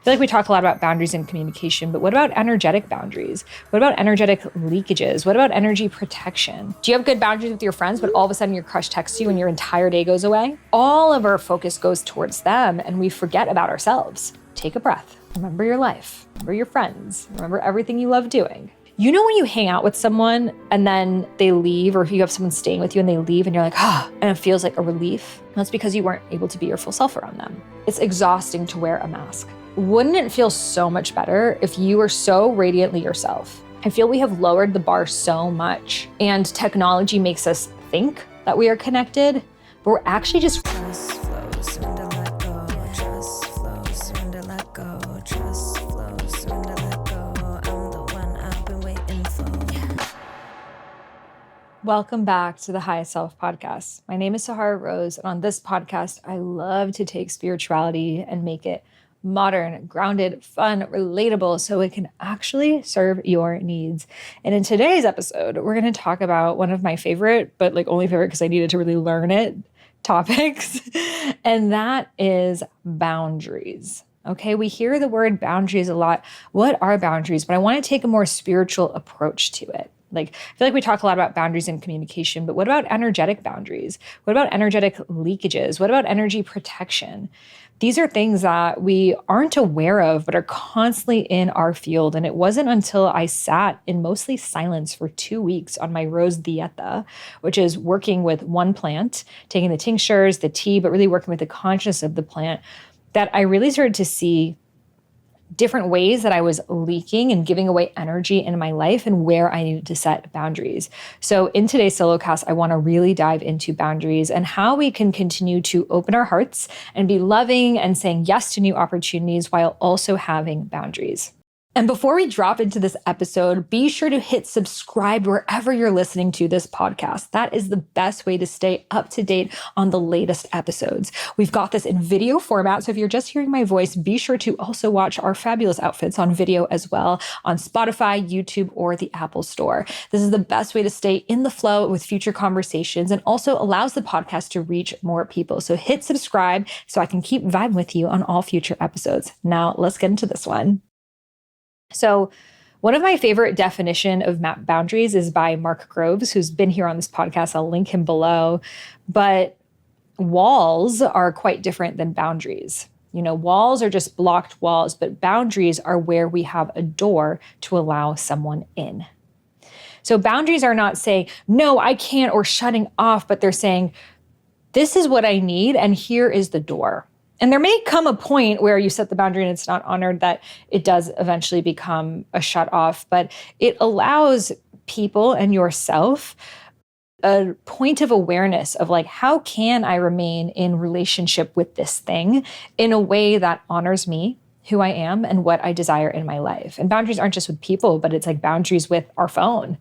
feel like we talk a lot about boundaries and communication, but what about energetic boundaries? What about energetic leakages? What about energy protection? Do you have good boundaries with your friends, but all of a sudden your crush texts you and your entire day goes away? All of our focus goes towards them and we forget about ourselves. Take a breath. Remember your life. Remember your friends. Remember everything you love doing. You know when you hang out with someone and then they leave, or if you have someone staying with you and they leave and you're like, and it feels like a relief? That's because you weren't able to be your full self around them. It's exhausting to wear a mask. Wouldn't it feel so much better if you were so radiantly yourself? I feel we have lowered the bar so much, and technology makes us think that we are connected, but we're actually just Welcome back to the Highest Self podcast. My name is Sahara Rose, and on this podcast, I love to take spirituality and make it modern, grounded, fun, relatable, so it can actually serve your needs. And in today's episode, we're going to talk about one of my favorite, but only favorite because I needed to really learn it, topics, and that is boundaries. Okay, we hear the word boundaries a lot. What are boundaries? But I want to take a more spiritual approach to it. I feel like we talk a lot about boundaries and communication, but what about energetic boundaries? What about energetic leakages? What about energy protection? These are things that we aren't aware of, but are constantly in our field. And it wasn't until I sat in mostly silence for 2 weeks on my rose dieta, which is working with one plant, taking the tinctures, the tea, but really working with the consciousness of the plant, that I really started to see different ways that I was leaking and giving away energy in my life and where I needed to set boundaries. So in today's solo cast, I want to really dive into boundaries and how we can continue to open our hearts and be loving and saying yes to new opportunities while also having boundaries. And before we drop into this episode, be sure to hit subscribe wherever you're listening to this podcast. That is the best way to stay up to date on the latest episodes. We've got this in video format, so if you're just hearing my voice, be sure to also watch our fabulous outfits on video as well on Spotify, YouTube, or the Apple Store. This is the best way to stay in the flow with future conversations and also allows the podcast to reach more people. So hit subscribe so I can keep vibing with you on all future episodes. Now let's get into this one. So one of my favorite definition of boundaries is by Mark Groves, who's been here on this podcast. I'll link him below. But walls are quite different than boundaries. Walls are just blocked walls, but boundaries are where we have a door to allow someone in. So boundaries are not saying, no, I can't, or shutting off, but they're saying, this is what I need, and here is the door. And there may come a point where you set the boundary and it's not honored, that it does eventually become a shut off, but it allows people and yourself a point of awareness of how can I remain in relationship with this thing in a way that honors me, who I am, and what I desire in my life. And boundaries aren't just with people, but it's boundaries with our phone,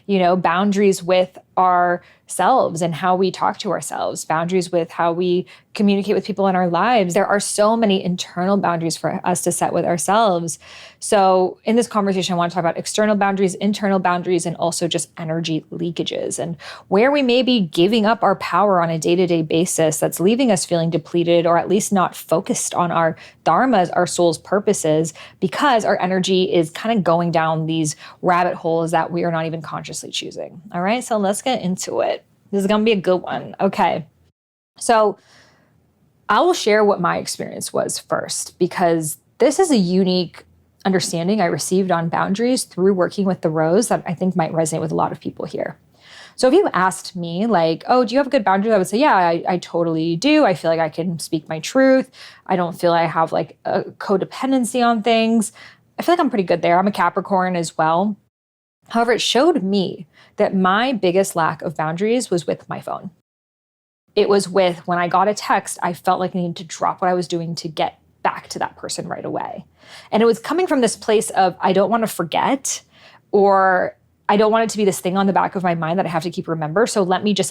boundaries with ourselves and how we talk to ourselves, boundaries with how we communicate with people in our lives. There are so many internal boundaries for us to set with ourselves. So in this conversation, I want to talk about external boundaries, internal boundaries, and also just energy leakages and where we may be giving up our power on a day-to-day basis that's leaving us feeling depleted, or at least not focused on our dharmas, our soul's purposes, because our energy is kind of going down these rabbit holes that we are not even consciously choosing. All right, so let's get into it. This is going to be a good one. Okay, so I will share what my experience was first, because this is a unique understanding I received on boundaries through working with the rose that I think might resonate with a lot of people here. So if you asked me do you have good boundaries? I would say, yeah, I totally do. I feel like I can speak my truth. I don't feel I have a codependency on things. I feel like I'm pretty good there. I'm a Capricorn as well. However, it showed me that my biggest lack of boundaries was with my phone. It was with when I got a text, I felt like I needed to drop what I was doing to get back to that person right away. And it was coming from this place of, I don't want to forget, or I don't want it to be this thing on the back of my mind that I have to keep remember. So let me just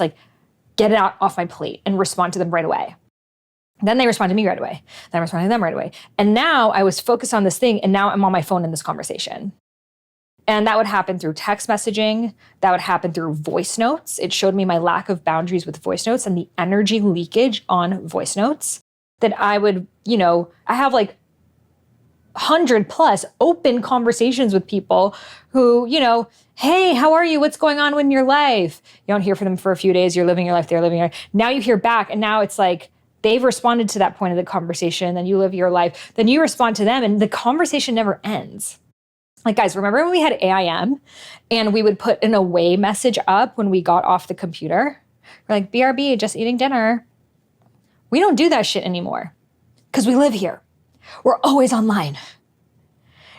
get it out off my plate and respond to them right away. Then they respond to me right away. Then I respond to them right away. And now I was focused on this thing, and now I'm on my phone in this conversation. And that would happen through text messaging. That would happen through voice notes. It showed me my lack of boundaries with voice notes and the energy leakage on voice notes that I would, I have 100 plus open conversations with people who, hey, how are you? What's going on in your life? You don't hear from them for a few days. You're living your life. They're living your life. Now you hear back, and now it's like they've responded to that point of the conversation. Then you live your life. Then you respond to them, and the conversation never ends. Like, guys, remember when we had AIM and we would put an away message up when we got off the computer? We're like, BRB, just eating dinner. We don't do that shit anymore because we live here. We're always online.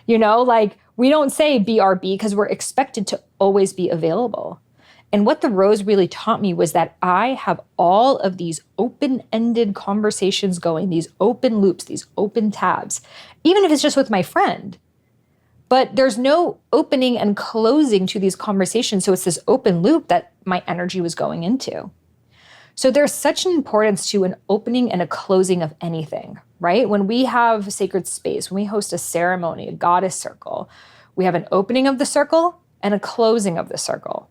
We don't say BRB because we're expected to always be available. And what the rose really taught me was that I have all of these open-ended conversations going, these open loops, these open tabs, even if it's just with my friend. But there's no opening and closing to these conversations. So it's this open loop that my energy was going into. So there's such an importance to an opening and a closing of anything, right? When we have sacred space, when we host a ceremony, a goddess circle, we have an opening of the circle and a closing of the circle.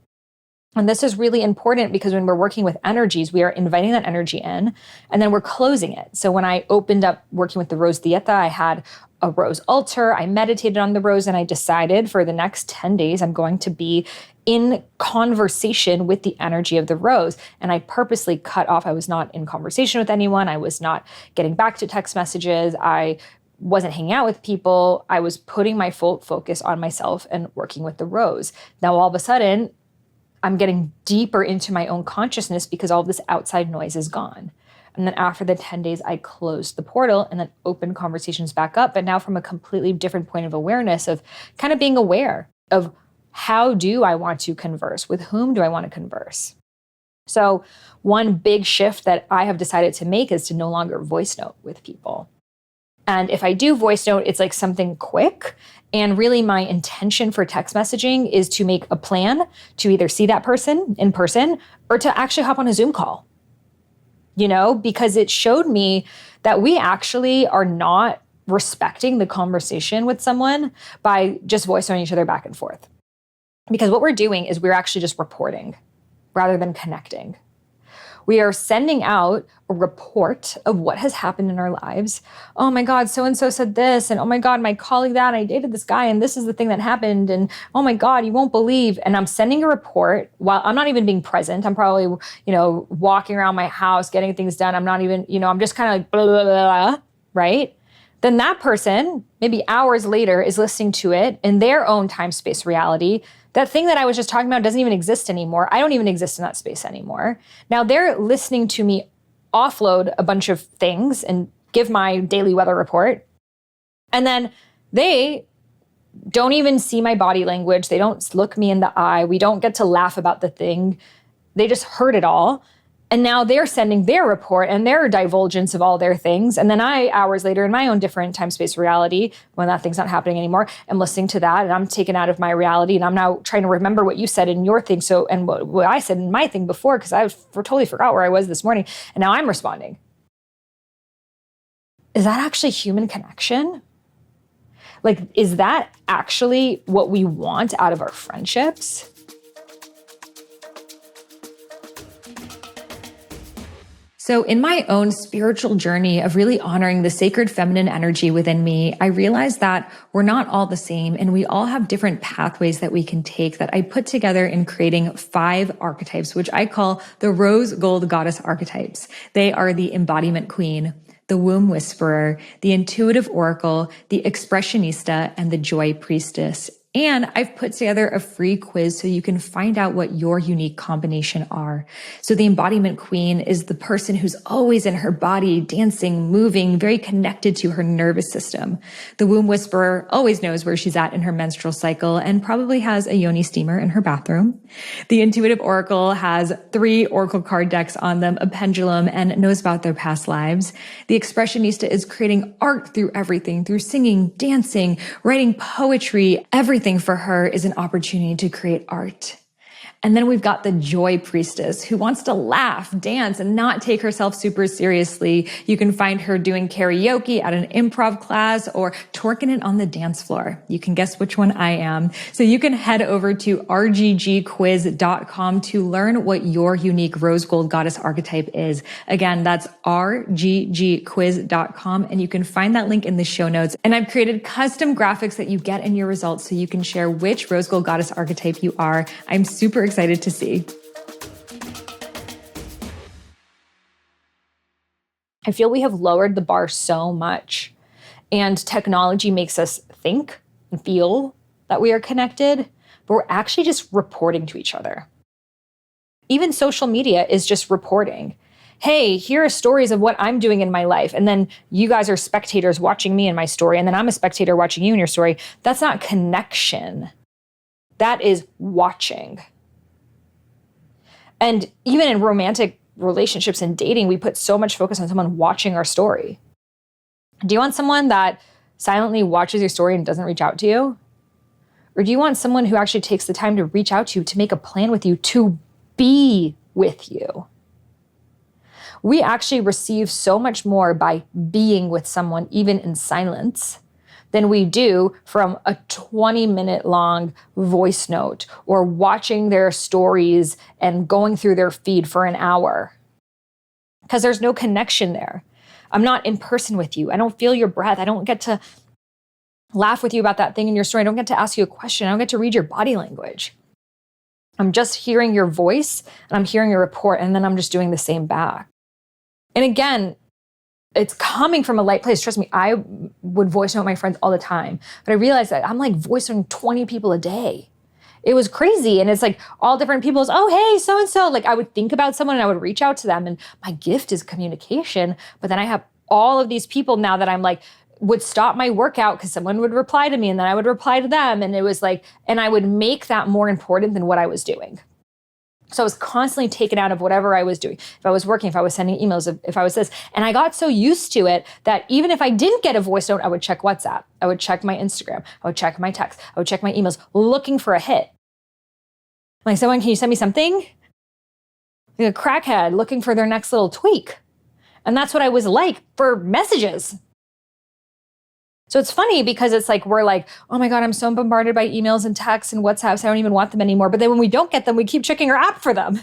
And this is really important because when we're working with energies, we are inviting that energy in and then we're closing it. So when I opened up working with the rose dieta, I had a rose altar. I meditated on the rose and I decided for the next 10 days, I'm going to be in conversation with the energy of the rose. And I purposely cut off. I was not in conversation with anyone. I was not getting back to text messages. I wasn't hanging out with people. I was putting my full focus on myself and working with the rose. Now, all of a sudden, I'm getting deeper into my own consciousness because all of this outside noise is gone. And then after the 10 days, I closed the portal and then opened conversations back up. But now from a completely different point of awareness of kind of being aware of how do I want to converse? With whom do I want to converse? So one big shift that I have decided to make is to no longer voice note with people. And if I do voice note, it's like something quick. And really my intention for text messaging is to make a plan to either see that person in person or to actually hop on a Zoom call, because it showed me that we actually are not respecting the conversation with someone by just voice noting each other back and forth. Because what we're doing is we're actually just reporting rather than connecting. We are sending out a report of what has happened in our lives. Oh my God, so-and-so said this. And oh my God, my colleague that, and I dated this guy and this is the thing that happened. And oh my God, you won't believe. And I'm sending a report while I'm not even being present. I'm probably, walking around my house, getting things done. I'm not even, I'm just kind of like, blah, blah, blah, blah, right? Then that person, maybe hours later, is listening to it in their own time-space reality. That thing that I was just talking about doesn't even exist anymore. I don't even exist in that space anymore. Now they're listening to me offload a bunch of things and give my daily weather report. And then they don't even see my body language. They don't look me in the eye. We don't get to laugh about the thing. They just heard it all. And now they're sending their report and their divulgence of all their things. And then I, hours later, in my own different time-space reality, when that thing's not happening anymore, am listening to that and I'm taken out of my reality. And I'm now trying to remember what you said in your thing. And what I said in my thing before, because I totally forgot where I was this morning. And now I'm responding. Is that actually human connection? Like, is that actually what we want out of our friendships? So in my own spiritual journey of really honoring the sacred feminine energy within me, I realized that we're not all the same and we all have different pathways that we can take that I put together in creating 5 archetypes, which I call the rose gold goddess archetypes. They are the embodiment queen, the womb whisperer, the intuitive oracle, the expressionista, and the joy priestess. And I've put together a free quiz so you can find out what your unique combination are. So the embodiment queen is the person who's always in her body, dancing, moving, very connected to her nervous system. The womb whisperer always knows where she's at in her menstrual cycle and probably has a yoni steamer in her bathroom. The intuitive oracle has 3 oracle card decks on them, a pendulum, and knows about their past lives. The expressionista is creating art through everything, through singing, dancing, writing poetry. Everything for her is an opportunity to create art. And then we've got the joy priestess who wants to laugh, dance, and not take herself super seriously. You can find her doing karaoke at an improv class or twerking it on the dance floor. You can guess which one I am. So you can head over to rggquiz.com to learn what your unique rose gold goddess archetype is. Again, that's rggquiz.com, and you can find that link in the show notes. And I've created custom graphics that you get in your results so you can share which rose gold goddess archetype you are. I'm super excited to see. I feel we have lowered the bar so much, and technology makes us think and feel that we are connected, but we're actually just reporting to each other. Even social media is just reporting. Hey, here are stories of what I'm doing in my life. And then you guys are spectators watching me in my story. And then I'm a spectator watching you in your story. That's not connection. That is watching. And even in romantic relationships and dating, we put so much focus on someone watching our story. Do you want someone that silently watches your story and doesn't reach out to you? Or do you want someone who actually takes the time to reach out to you, to make a plan with you, to be with you? We actually receive so much more by being with someone, even in silence, than we do from a 20-minute long voice note or watching their stories and going through their feed for an hour. Because there's no connection there. I'm not in person with you. I don't feel your breath. I don't get to laugh with you about that thing in your story. I don't get to ask you a question. I don't get to read your body language. I'm just hearing your voice and I'm hearing your report, and then I'm just doing the same back. And again, it's coming from a light place. Trust me, I would voice note my friends all the time. But I realized that I'm like voice noting 20 people a day. It was crazy. And it's like all different people's, oh, hey, so-and-so. Like I would think about someone and I would reach out to them. And my gift is communication. But then I have all of these people now that I'm like, would stop my workout because someone would reply to me and then I would reply to them. And it was like, and I would make that more important than what I was doing. So I was constantly taken out of whatever I was doing. If I was working, if I was sending emails, if I was this. And I got so used to it that even if I didn't get a voice note, I would check WhatsApp. I would check my Instagram. I would check my text. I would check my emails looking for a hit. Like, someone, can you send me something? Like a crackhead looking for their next little tweak. And that's what I was like for messages. So it's funny because it's like, we're like, oh my God, I'm so bombarded by emails and texts and WhatsApps. I don't even want them anymore. But then when we don't get them, we keep checking our app for them.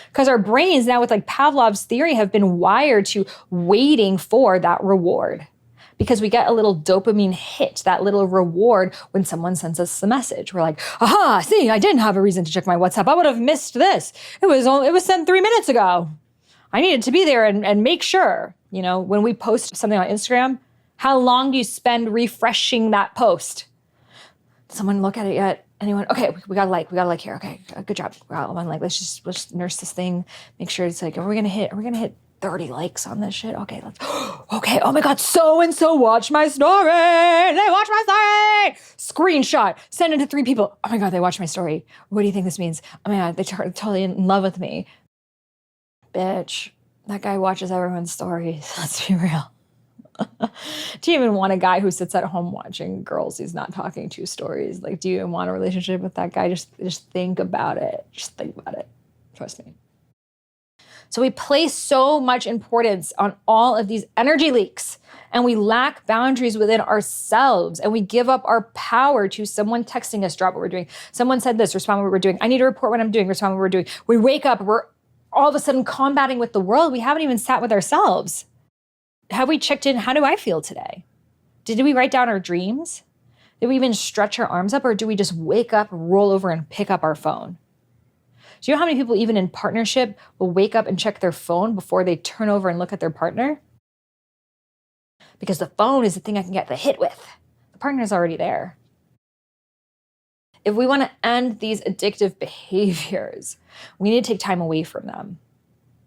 Because our brains now with like Pavlov's theory have been wired to waiting for that reward. Because we get a little dopamine hit, that little reward when someone sends us a message. We're like, aha, see, I didn't have a reason to check my WhatsApp. I would have missed this. It was sent 3 minutes ago. I needed to be there and make sure. You know, when we post something on Instagram, how long do you spend refreshing that post? Did someone look at it yet? Anyone? Okay, we got a like here. Okay, good job. Wow, I'm like, let's just nurse this thing. Make sure it's like, are we gonna hit 30 likes on this shit? Okay, okay, oh my God, so-and-so watched my story. They watched my story. Screenshot, send it to 3 people. Oh my God, they watched my story. What do you think this means? Oh my God, they're totally in love with me. Bitch, that guy watches everyone's stories. Let's be real. Do you even want a guy who sits at home watching girls he's not talking to stories? Like, do you even want a relationship with that guy? Just think about it. Just think about it. Trust me. So we place so much importance on all of these energy leaks, and we lack boundaries within ourselves, and we give up our power to someone texting us, drop what we're doing. Someone said this, respond what we're doing. I need to report what I'm doing, respond what we're doing. We wake up, we're all of a sudden combating with the world. We haven't even sat with ourselves. Have we checked in? How do I feel today? Did we write down our dreams? Did we even stretch our arms up, or do we just wake up, roll over, and pick up our phone? Do you know how many people, even in partnership, will wake up and check their phone before they turn over and look at their partner? Because the phone is the thing I can get the hit with. The partner's already there. If we want to end these addictive behaviors, we need to take time away from them.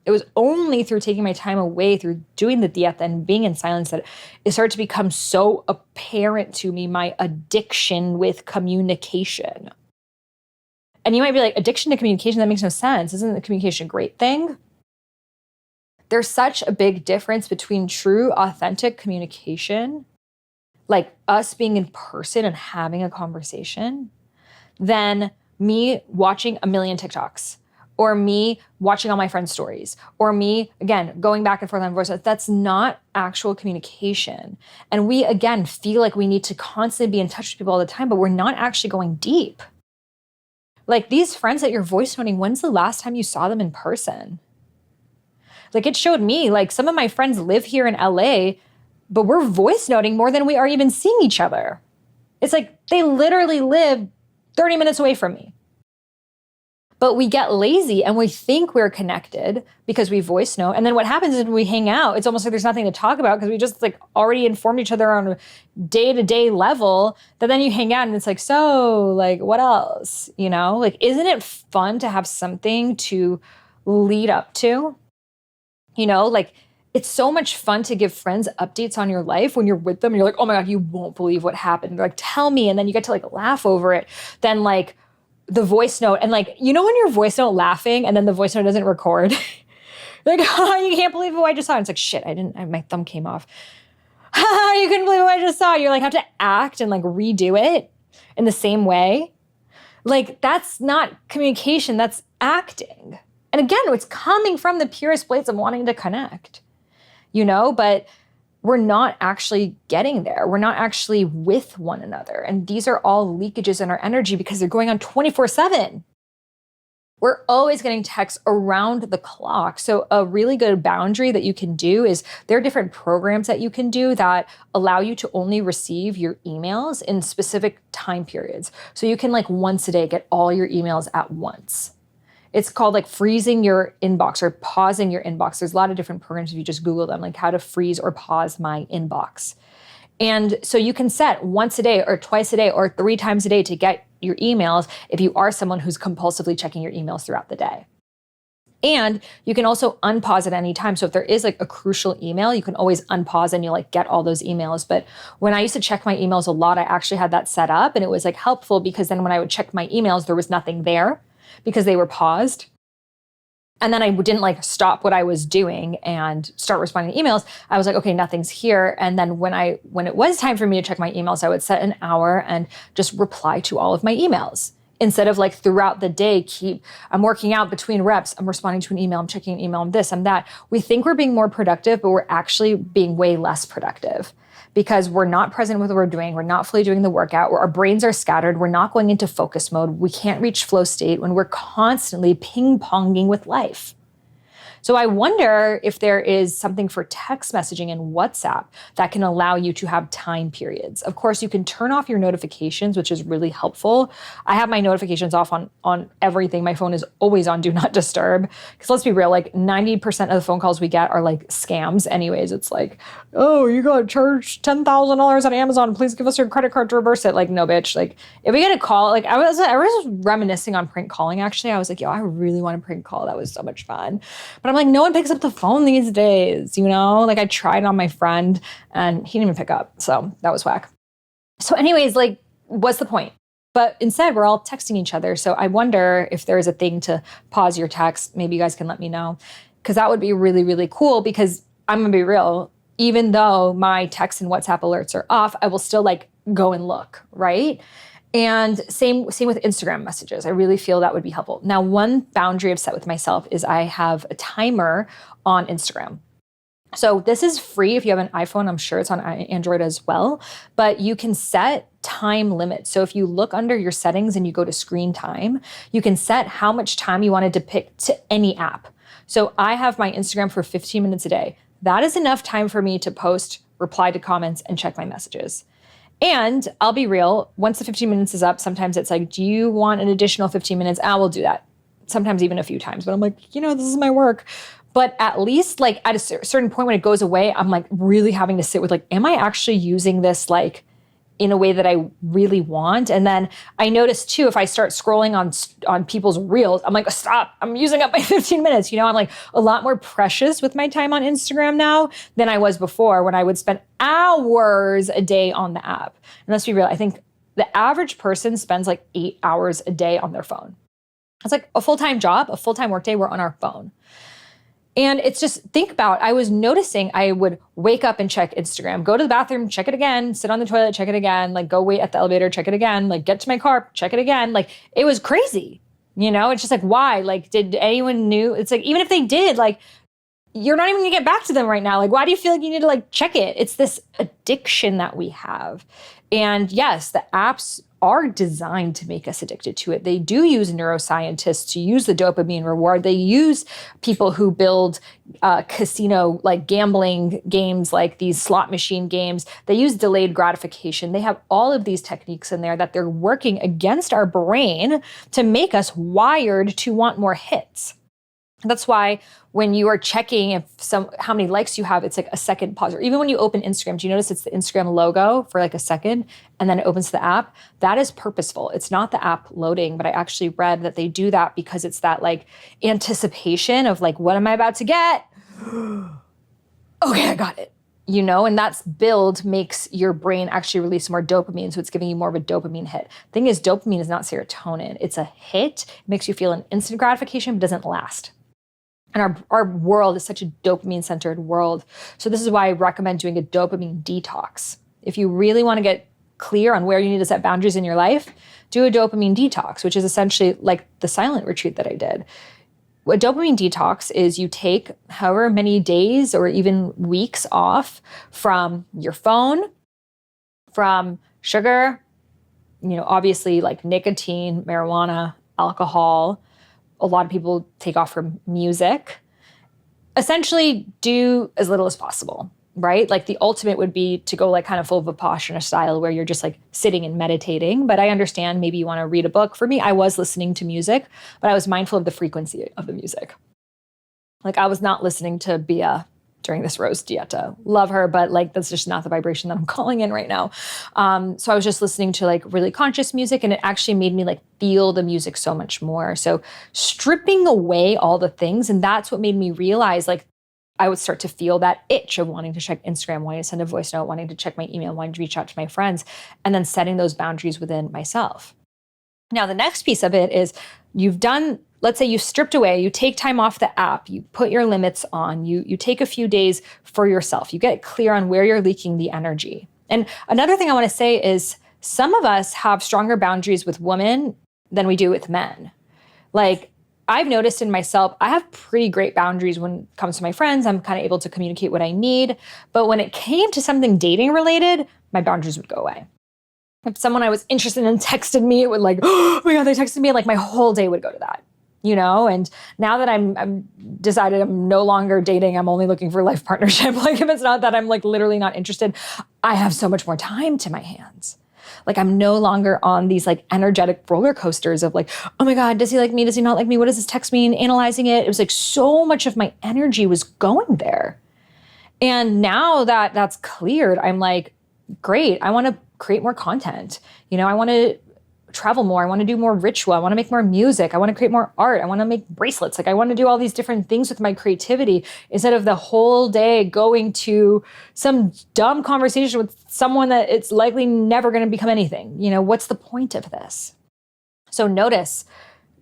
It was only through taking my time away, through doing the dieta and being in silence, that it started to become so apparent to me, my addiction with communication. And you might be like, addiction to communication, that makes no sense. Isn't the communication a great thing? There's such a big difference between true, authentic communication, like us being in person and having a conversation, than me watching a million TikToks, or me watching all my friends' stories, or me, again, going back and forth on voice notes. That's not actual communication. And we, again, feel like we need to constantly be in touch with people all the time, but we're not actually going deep. Like these friends that you're voice noting, when's the last time you saw them in person? Like it showed me, like some of my friends live here in LA, but we're voice noting more than we are even seeing each other. It's like they literally live 30 minutes away from me. But we get lazy and we think we're connected because we voice note. And then what happens is when we hang out, it's almost like there's nothing to talk about because we just like already informed each other on a day-to-day level. That then you hang out and it's like, so like what else? You know, like, isn't it fun to have something to lead up to? You know, like it's so much fun to give friends updates on your life when you're with them and you're like, oh my God, you won't believe what happened. They're like, tell me. And then you get to like laugh over it. Then like the voice note and like, you know, when you're voice note laughing and then the voice note doesn't record, like, oh, you can't believe what I just saw. And it's like, shit, my thumb came off. You couldn't believe what I just saw. You're like, have to act and like redo it in the same way. Like that's not communication, that's acting. And again, it's coming from the purest place of wanting to connect, you know, but we're not actually getting there. We're not actually with one another. And these are all leakages in our energy because they're going on 24/7. We're always getting texts around the clock. So a really good boundary that you can do is there are different programs that you can do that allow you to only receive your emails in specific time periods. So you can like once a day get all your emails at once. It's called like freezing your inbox or pausing your inbox. There's a lot of different programs if you just Google them, like how to freeze or pause my inbox. And so you can set once a day or twice a day or 3 times a day to get your emails if you are someone who's compulsively checking your emails throughout the day. And you can also unpause at any time. So if there is like a crucial email, you can always unpause and you'll like get all those emails. But when I used to check my emails a lot, I actually had that set up and it was like helpful because then when I would check my emails, there was nothing there because they were paused. And then I didn't like stop what I was doing and start responding to emails. I was like, okay, nothing's here. And then when it was time for me to check my emails, I would set an hour and just reply to all of my emails. Instead of like throughout the day, I'm working out between reps, I'm responding to an email, I'm checking an email, I'm this, I'm that. We think we're being more productive, but we're actually being way less productive because we're not present with what we're doing. We're not fully doing the workout. Our brains are scattered. We're not going into focus mode. We can't reach flow state when we're constantly ping-ponging with life. So I wonder if there is something for text messaging and WhatsApp that can allow you to have time periods. Of course, you can turn off your notifications, which is really helpful. I have my notifications off on everything. My phone is always on Do Not Disturb. Because let's be real, like 90% of the phone calls we get are like scams anyways. It's like, oh, you got charged $10,000 on Amazon. Please give us your credit card to reverse it. Like, no, bitch. Like, if we get a call, like I was reminiscing on prank calling, actually. I was like, yo, I really want to prank call. That was so much fun. But I'm like, no one picks up the phone these days, you know? Like I tried on my friend and he didn't even pick up. So that was whack. So anyways, like, what's the point? But instead, we're all texting each other. So I wonder if there is a thing to pause your text. Maybe you guys can let me know. Because that would be really, really cool because I'm going to be real. Even though my text and WhatsApp alerts are off, I will still like go and look, right? And same with Instagram messages. I really feel that would be helpful. Now, one boundary I've set with myself is I have a timer on Instagram. So this is free if you have an iPhone. I'm sure it's on Android as well. But you can set time limits. So if you look under your settings and you go to screen time, you can set how much time you want to depict to any app. So I have my Instagram for 15 minutes a day. That is enough time for me to post, reply to comments, and check my messages. And I'll be real, once the 15 minutes is up, sometimes it's like, do you want an additional 15 minutes? We'll do that. Sometimes even a few times. But I'm like, this is my work. But at least like at a certain point when it goes away, I'm like really having to sit with like, am I actually using this like in a way that I really want? And then I notice too, if I start scrolling on people's reels, I'm like, stop, I'm using up my 15 minutes. I'm like a lot more precious with my time on Instagram now than I was before when I would spend hours a day on the app. And let's be real, I think the average person spends like 8 hours a day on their phone. It's like a full-time job, a full-time workday, we're on our phone. And it's just, think about, I was noticing I would wake up and check Instagram, go to the bathroom, check it again, sit on the toilet, check it again, like go wait at the elevator, check it again, like get to my car, check it again. Like it was crazy, it's just like, why? Like, did anyone knew? It's like, even if they did, like, you're not even gonna get back to them right now. Like, why do you feel like you need to like check it? It's this addiction that we have. And yes, the apps are designed to make us addicted to it. They do use neuroscientists to use the dopamine reward. They use people who build casino, like gambling games, like these slot machine games. They use delayed gratification. They have all of these techniques in there that they're working against our brain to make us wired to want more hits. That's why when you are checking how many likes you have, it's like a second pause. Or even when you open Instagram, do you notice it's the Instagram logo for like a second and then it opens the app? That is purposeful. It's not the app loading, but I actually read that they do that because it's that like anticipation of like, what am I about to get? Okay, I got it. And that's build makes your brain actually release more dopamine. So it's giving you more of a dopamine hit. Thing is, dopamine is not serotonin. It's a hit. It makes you feel an instant gratification, but doesn't last. And our world is such a dopamine-centered world. So this is why I recommend doing a dopamine detox. If you really want to get clear on where you need to set boundaries in your life, do a dopamine detox, which is essentially like the silent retreat that I did. A dopamine detox is you take however many days or even weeks off from your phone, from sugar, obviously like nicotine, marijuana, alcohol. A lot of people take off from music. Essentially, do as little as possible, right? Like the ultimate would be to go like kind of full Vipassana style where you're just like sitting and meditating. But I understand maybe you want to read a book. For me, I was listening to music, but I was mindful of the frequency of the music. Like I was not listening to Bia during this Rose dieta. Love her, but like that's just not the vibration that I'm calling in right now. So I was just listening to like really conscious music, and it actually made me like feel the music so much more. So stripping away all the things, and that's what made me realize like I would start to feel that itch of wanting to check Instagram, wanting to send a voice note, wanting to check my email, wanting to reach out to my friends, and then setting those boundaries within myself. Now, the next piece of it is let's say you stripped away, you take time off the app, you put your limits on, you take a few days for yourself, you get clear on where you're leaking the energy. And another thing I want to say is some of us have stronger boundaries with women than we do with men. Like I've noticed in myself, I have pretty great boundaries when it comes to my friends. I'm kind of able to communicate what I need. But when it came to something dating related, my boundaries would go away. If someone I was interested in texted me, it would like, oh my God, they texted me, and like my whole day would go to that. And now that I'm decided I'm no longer dating, I'm only looking for a life partnership. Like if it's not that I'm like literally not interested, I have so much more time to my hands. Like I'm no longer on these like energetic roller coasters of like, oh my God, does he like me? Does he not like me? What does this text mean? Analyzing it. It was like so much of my energy was going there. And now that that's cleared, I'm like, great. I want to create more content. I want to travel more. I want to do more ritual. I want to make more music. I want to create more art. I want to make bracelets. Like I want to do all these different things with my creativity instead of the whole day going to some dumb conversation with someone that it's likely never going to become anything. What's the point of this? So notice,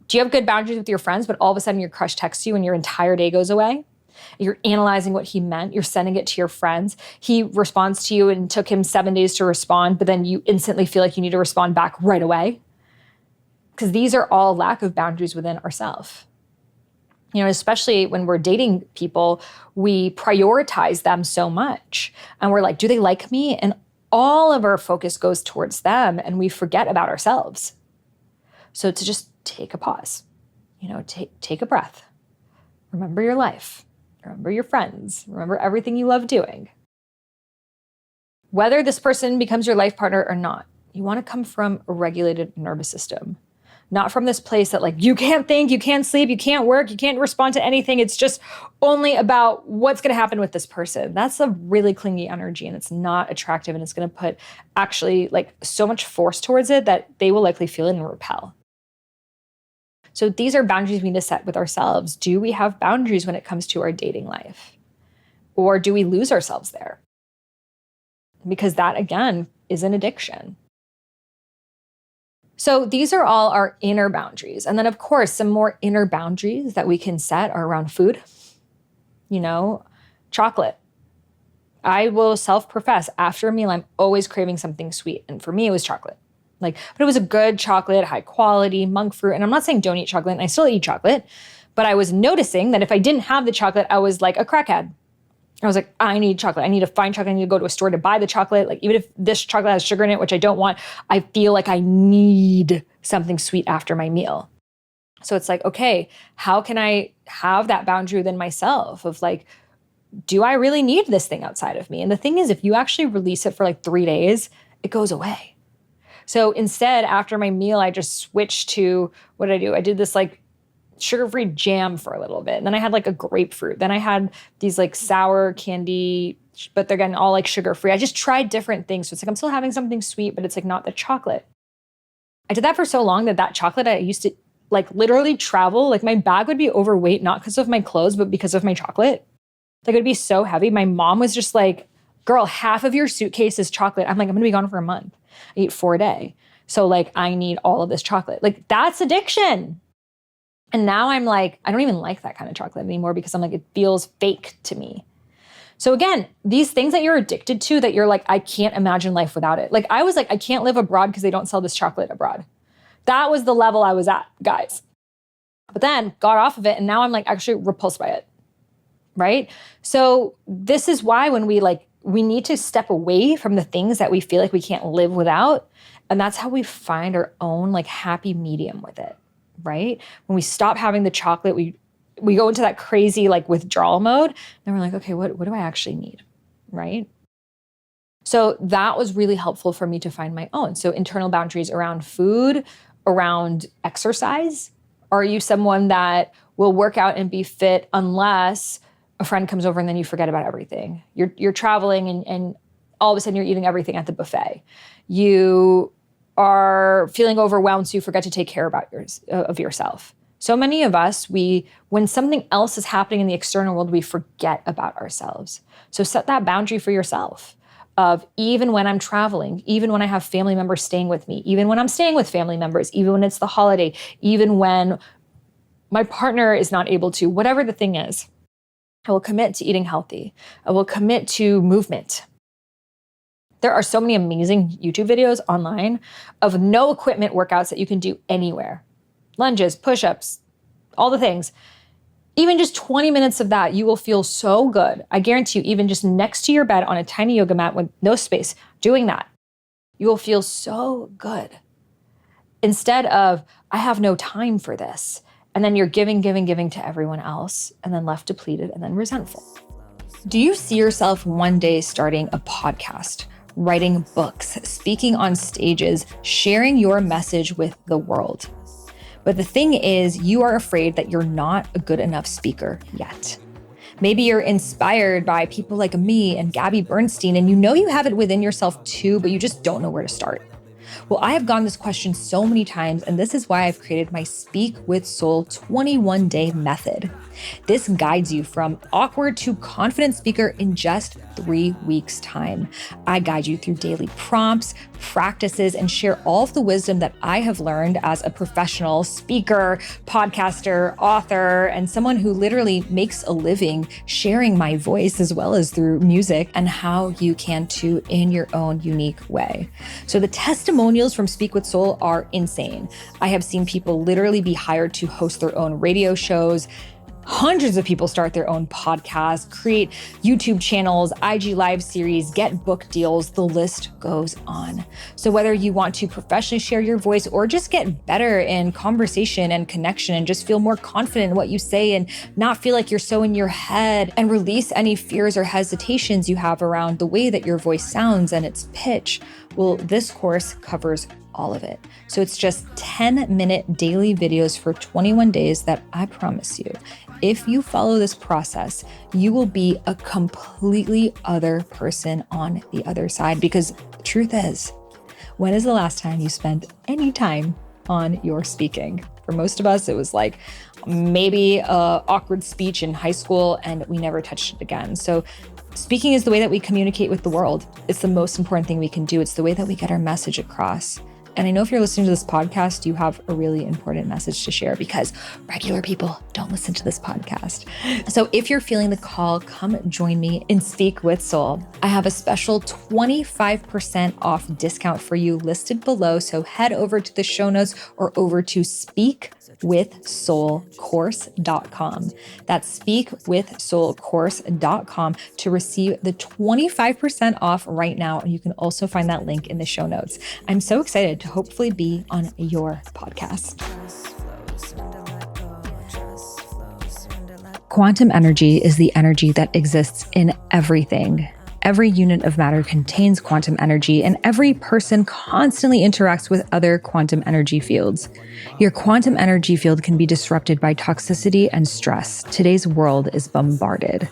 do you have good boundaries with your friends, but all of a sudden your crush texts you and your entire day goes away? You're analyzing what he meant. You're sending it to your friends. He responds to you and took him 7 days to respond, but then you instantly feel like you need to respond back right away. Because these are all lack of boundaries within ourselves. Especially when we're dating people, we prioritize them so much. And we're like, do they like me? And all of our focus goes towards them and we forget about ourselves. So to just take a pause, take a breath. Remember your life. Remember your friends. Remember everything you love doing. Whether this person becomes your life partner or not, you want to come from a regulated nervous system. Not from this place that like, you can't think, you can't sleep, you can't work, you can't respond to anything. It's just only about what's going to happen with this person. That's a really clingy energy and it's not attractive, and it's going to put actually like so much force towards it that they will likely feel it and repel. So these are boundaries we need to set with ourselves. Do we have boundaries when it comes to our dating life? Or do we lose ourselves there? Because that, again, is an addiction. So these are all our inner boundaries. And then, of course, some more inner boundaries that we can set are around food, chocolate. I will self-profess after a meal, I'm always craving something sweet. And for me, it was chocolate. But it was a good chocolate, high quality, monk fruit. And I'm not saying don't eat chocolate, and I still eat chocolate, but I was noticing that if I didn't have the chocolate, I was like a crackhead. I was like, I need chocolate. I need to find chocolate. I need to go to a store to buy the chocolate. Even if this chocolate has sugar in it, which I don't want, I feel like I need something sweet after my meal. So it's like, okay, how can I have that boundary within myself of do I really need this thing outside of me? And the thing is, if you actually release it for 3 days, it goes away. So instead, after my meal, I just switched to, what did I do? I did this sugar-free jam for a little bit. And then I had a grapefruit. Then I had these sour candy, but they're getting all sugar-free. I just tried different things. So it's I'm still having something sweet, but it's not the chocolate. I did that for so long that chocolate I used to literally travel. My bag would be overweight, not because of my clothes, but because of my chocolate. It would be so heavy. My mom was just girl, half of your suitcase is chocolate. I'm going to be gone for a month. I eat 4 a day. So I need all of this chocolate. That's addiction. And now I'm I don't even like that kind of chocolate anymore because I'm it feels fake to me. So again, these things that you're addicted to that you're I can't imagine life without it. I was I can't live abroad because they don't sell this chocolate abroad. That was the level I was at, guys. But then got off of it and now I'm actually repulsed by it. Right? So this is why when we we need to step away from the things that we feel we can't live without. And that's how we find our own happy medium with it. Right? When we stop having the chocolate, we go into that crazy withdrawal mode. And we're okay, what do I actually need? Right? So that was really helpful for me to find my own. So internal boundaries around food, around exercise. Are you someone that will work out and be fit unless a friend comes over and then you forget about everything? You're traveling and all of a sudden you're eating everything at the buffet. You are feeling overwhelmed, so you forget to take care of yourself. So many of us, when something else is happening in the external world, we forget about ourselves. So set that boundary for yourself of even when I'm traveling, even when I have family members staying with me, even when I'm staying with family members, even when it's the holiday, even when my partner is not able to, whatever the thing is, I will commit to eating healthy. I will commit to movement. There are so many amazing YouTube videos online of no equipment workouts that you can do anywhere. Lunges, push-ups, all the things. Even just 20 minutes of that, you will feel so good. I guarantee you, even just next to your bed on a tiny yoga mat with no space, doing that, you will feel so good. Instead of, I have no time for this. And then you're giving to everyone else and then left depleted and then resentful. Do you see yourself one day starting a podcast, writing books, speaking on stages, sharing your message with the world? But the thing is, you are afraid that you're not a good enough speaker yet. Maybe you're inspired by people like me and Gabby Bernstein, and you have it within yourself too, but you just don't know where to start. Well, I have gotten this question so many times, and this is why I've created my Speak with Soul 21-day method. This guides you from awkward to confident speaker in just 3 weeks' time. I guide you through daily prompts, practices, and share all of the wisdom that I have learned as a professional speaker, podcaster, author, and someone who literally makes a living sharing my voice as well as through music, and how you can too in your own unique way. So the testimonials from Speak with Soul are insane. I have seen people literally be hired to host their own radio shows. Hundreds of people start their own podcasts, create YouTube channels, IG live series, get book deals, the list goes on. So whether you want to professionally share your voice or just get better in conversation and connection and just feel more confident in what you say and not feel like you're so in your head and release any fears or hesitations you have around the way that your voice sounds and its pitch, well, this course covers all of it. So it's just 10-minute daily videos for 21 days that I promise you, if you follow this process, you will be a completely other person on the other side. Because the truth is, when is the last time you spent any time on your speaking? For most of us, it was maybe an awkward speech in high school and we never touched it again. So speaking is the way that we communicate with the world. It's the most important thing we can do. It's the way that we get our message across. And I know if you're listening to this podcast, you have a really important message to share because regular people don't listen to this podcast. So if you're feeling the call, come join me in Speak with Soul. I have a special 25% off discount for you listed below. So head over to the show notes or over to speakwithsoulcourse.com. That's speakwithsoulcourse.com to receive the 25% off right now. And you can also find that link in the show notes. I'm so excited to hopefully be on your podcast. Quantum energy is the energy that exists in everything. Every unit of matter contains quantum energy, and every person constantly interacts with other quantum energy fields. Your quantum energy field can be disrupted by toxicity and stress. Today's world is bombarded.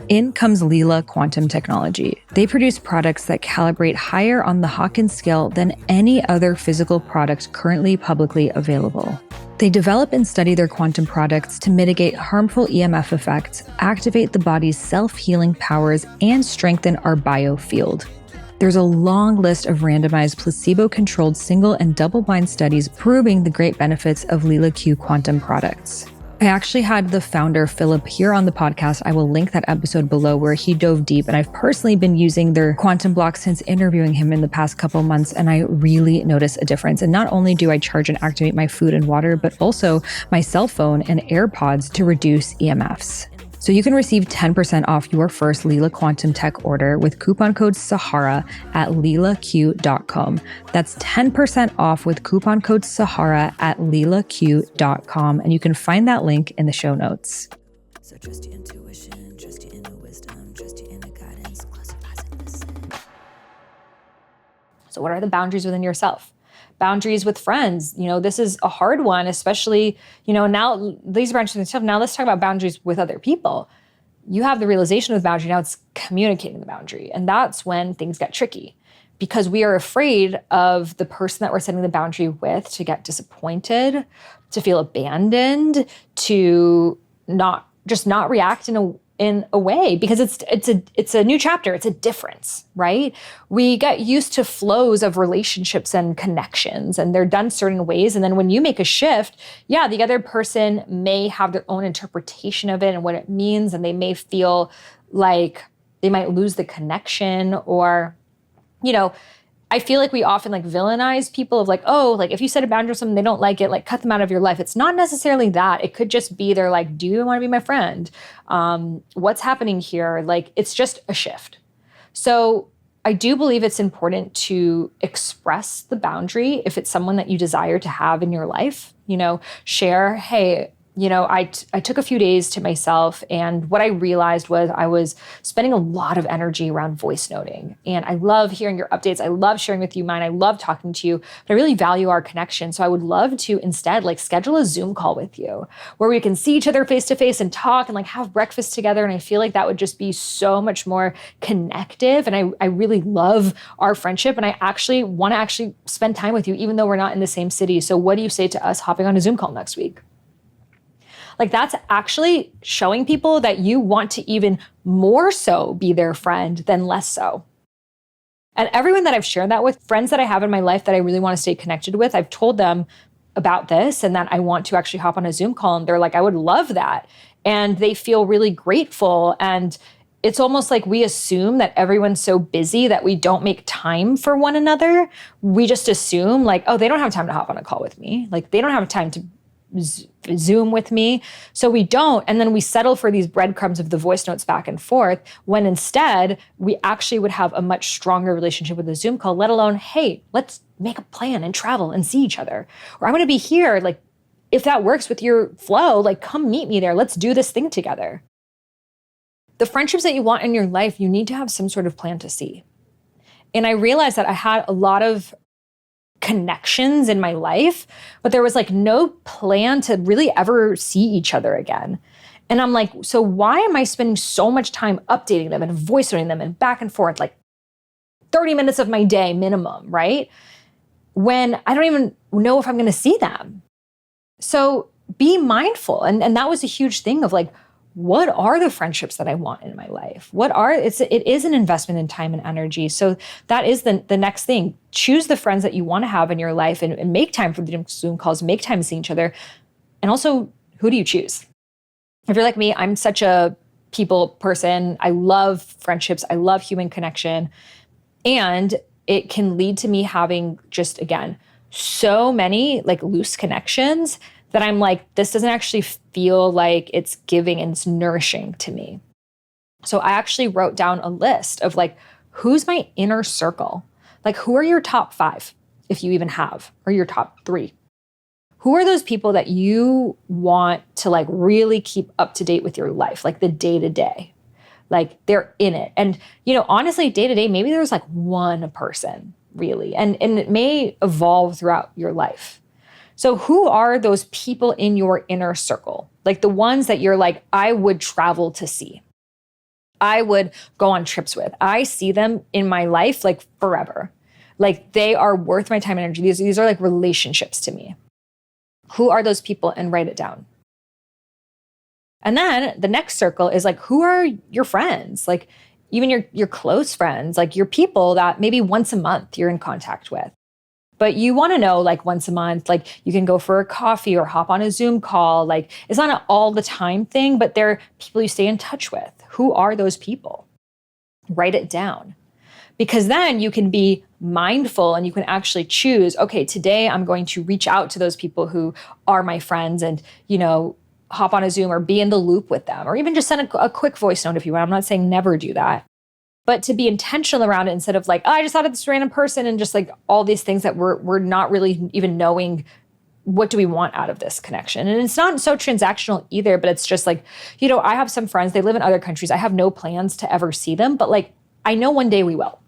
In comes Leela Quantum Technology. They produce products that calibrate higher on the Hawkins scale than any other physical product currently publicly available. They develop and study their quantum products to mitigate harmful EMF effects, activate the body's self-healing powers, and strengthen our biofield. There's a long list of randomized placebo-controlled single and double-blind studies proving the great benefits of Leela Q quantum products. I actually had the founder, Philip, here on the podcast. I will link that episode below where he dove deep. And I've personally been using their quantum block since interviewing him in the past couple months. And I really notice a difference. And not only do I charge and activate my food and water, but also my cell phone and AirPods to reduce EMFs. So you can receive 10% off your first Leela Quantum Tech order with coupon code Sahara at leelaq.com. That's 10% off with coupon code Sahara at leelaq.com. And you can find that link in the show notes. So trust your intuition, trust your inner wisdom, trust your inner guidance, close your eyes and listen. So what are the boundaries within yourself? Boundaries with friends. This is a hard one, especially, now these boundaries with yourself. Now let's talk about boundaries with other people. You have the realization of the boundary. Now it's communicating the boundary. And that's when things get tricky because we are afraid of the person that we're setting the boundary with to get disappointed, to feel abandoned, to not react in a way because it's a new chapter. It's a difference, right? We get used to flows of relationships and connections and they're done certain ways. And then when you make a shift, the other person may have their own interpretation of it and what it means. And they may feel like they might lose the connection or, I feel like we often villainize people of if you set a boundary with someone, they don't like it, cut them out of your life. It's not necessarily that. It could just be they're like, do you want to be my friend? What's happening here? It's just a shift. So I do believe it's important to express the boundary if it's someone that you desire to have in your life, share, hey, I took a few days to myself and what I realized was I was spending a lot of energy around voice noting. And I love hearing your updates. I love sharing with you mine. I love talking to you, but I really value our connection. So I would love to instead schedule a Zoom call with you where we can see each other face to face and talk and have breakfast together. And I feel like that would just be so much more connective. And I really love our friendship. And I actually want to spend time with you, even though we're not in the same city. So what do you say to us hopping on a Zoom call next week? That's actually showing people that you want to even more so be their friend than less so. And everyone that I've shared that with, friends that I have in my life that I really want to stay connected with, I've told them about this and that I want to actually hop on a Zoom call. And they're like, I would love that. And they feel really grateful. And it's almost like we assume that everyone's so busy that we don't make time for one another. We just assume oh, they don't have time to hop on a call with me. They don't have time to Zoom with me. So we don't. And then we settle for these breadcrumbs of the voice notes back and forth when instead we actually would have a much stronger relationship with a Zoom call, let alone, hey, let's make a plan and travel and see each other. Or I'm going to be here. If that works with your flow, come meet me there. Let's do this thing together. The friendships that you want in your life, you need to have some sort of plan to see. And I realized that I had a lot of connections in my life, but there was no plan to really ever see each other again. And I'm like, so why am I spending so much time updating them and voice noting them and back and forth, 30 minutes of my day minimum, right? When I don't even know if I'm going to see them. So be mindful. And that was a huge thing of what are the friendships that I want in my life? It is an investment in time and energy. So that is the next thing. Choose the friends that you want to have in your life and make time for the Zoom calls, make time seeing each other. And also, who do you choose? If you're like me, I'm such a people person. I love friendships. I love human connection. And it can lead to me having just, again, so many like loose connections that I'm like, this doesn't actually feel like it's giving and it's nourishing to me. So I actually wrote down a list of like, who's my inner circle? Like, who are your top 5, if you even have, or your top 3? Who are those people that you want to like really keep up to date with your life, like the day to day? Like they're in it. And, honestly, day to day, maybe there's like one person really, and it may evolve throughout your life. So who are those people in your inner circle? Like the ones that you're like, I would travel to see. I would go on trips with. I see them in my life like forever. Like they are worth my time and energy. These are like relationships to me. Who are those people? And write it down. And then the next circle is like, who are your friends? Like even your close friends, like your people that maybe once a month you're in contact with. But you want to know like once a month, like you can go for a coffee or hop on a Zoom call. Like it's not an all the time thing, but they're people you stay in touch with. Who are those people? Write it down. Because then you can be mindful and you can actually choose, okay, today I'm going to reach out to those people who are my friends and, hop on a Zoom or be in the loop with them, or even just send a quick voice note if you want. I'm not saying never do that. But to be intentional around it instead of like, oh, I just thought of this random person and just like all these things that we're not really even knowing what do we want out of this connection. And it's not so transactional either, but it's just like, I have some friends, they live in other countries. I have no plans to ever see them, but like, I know one day we will,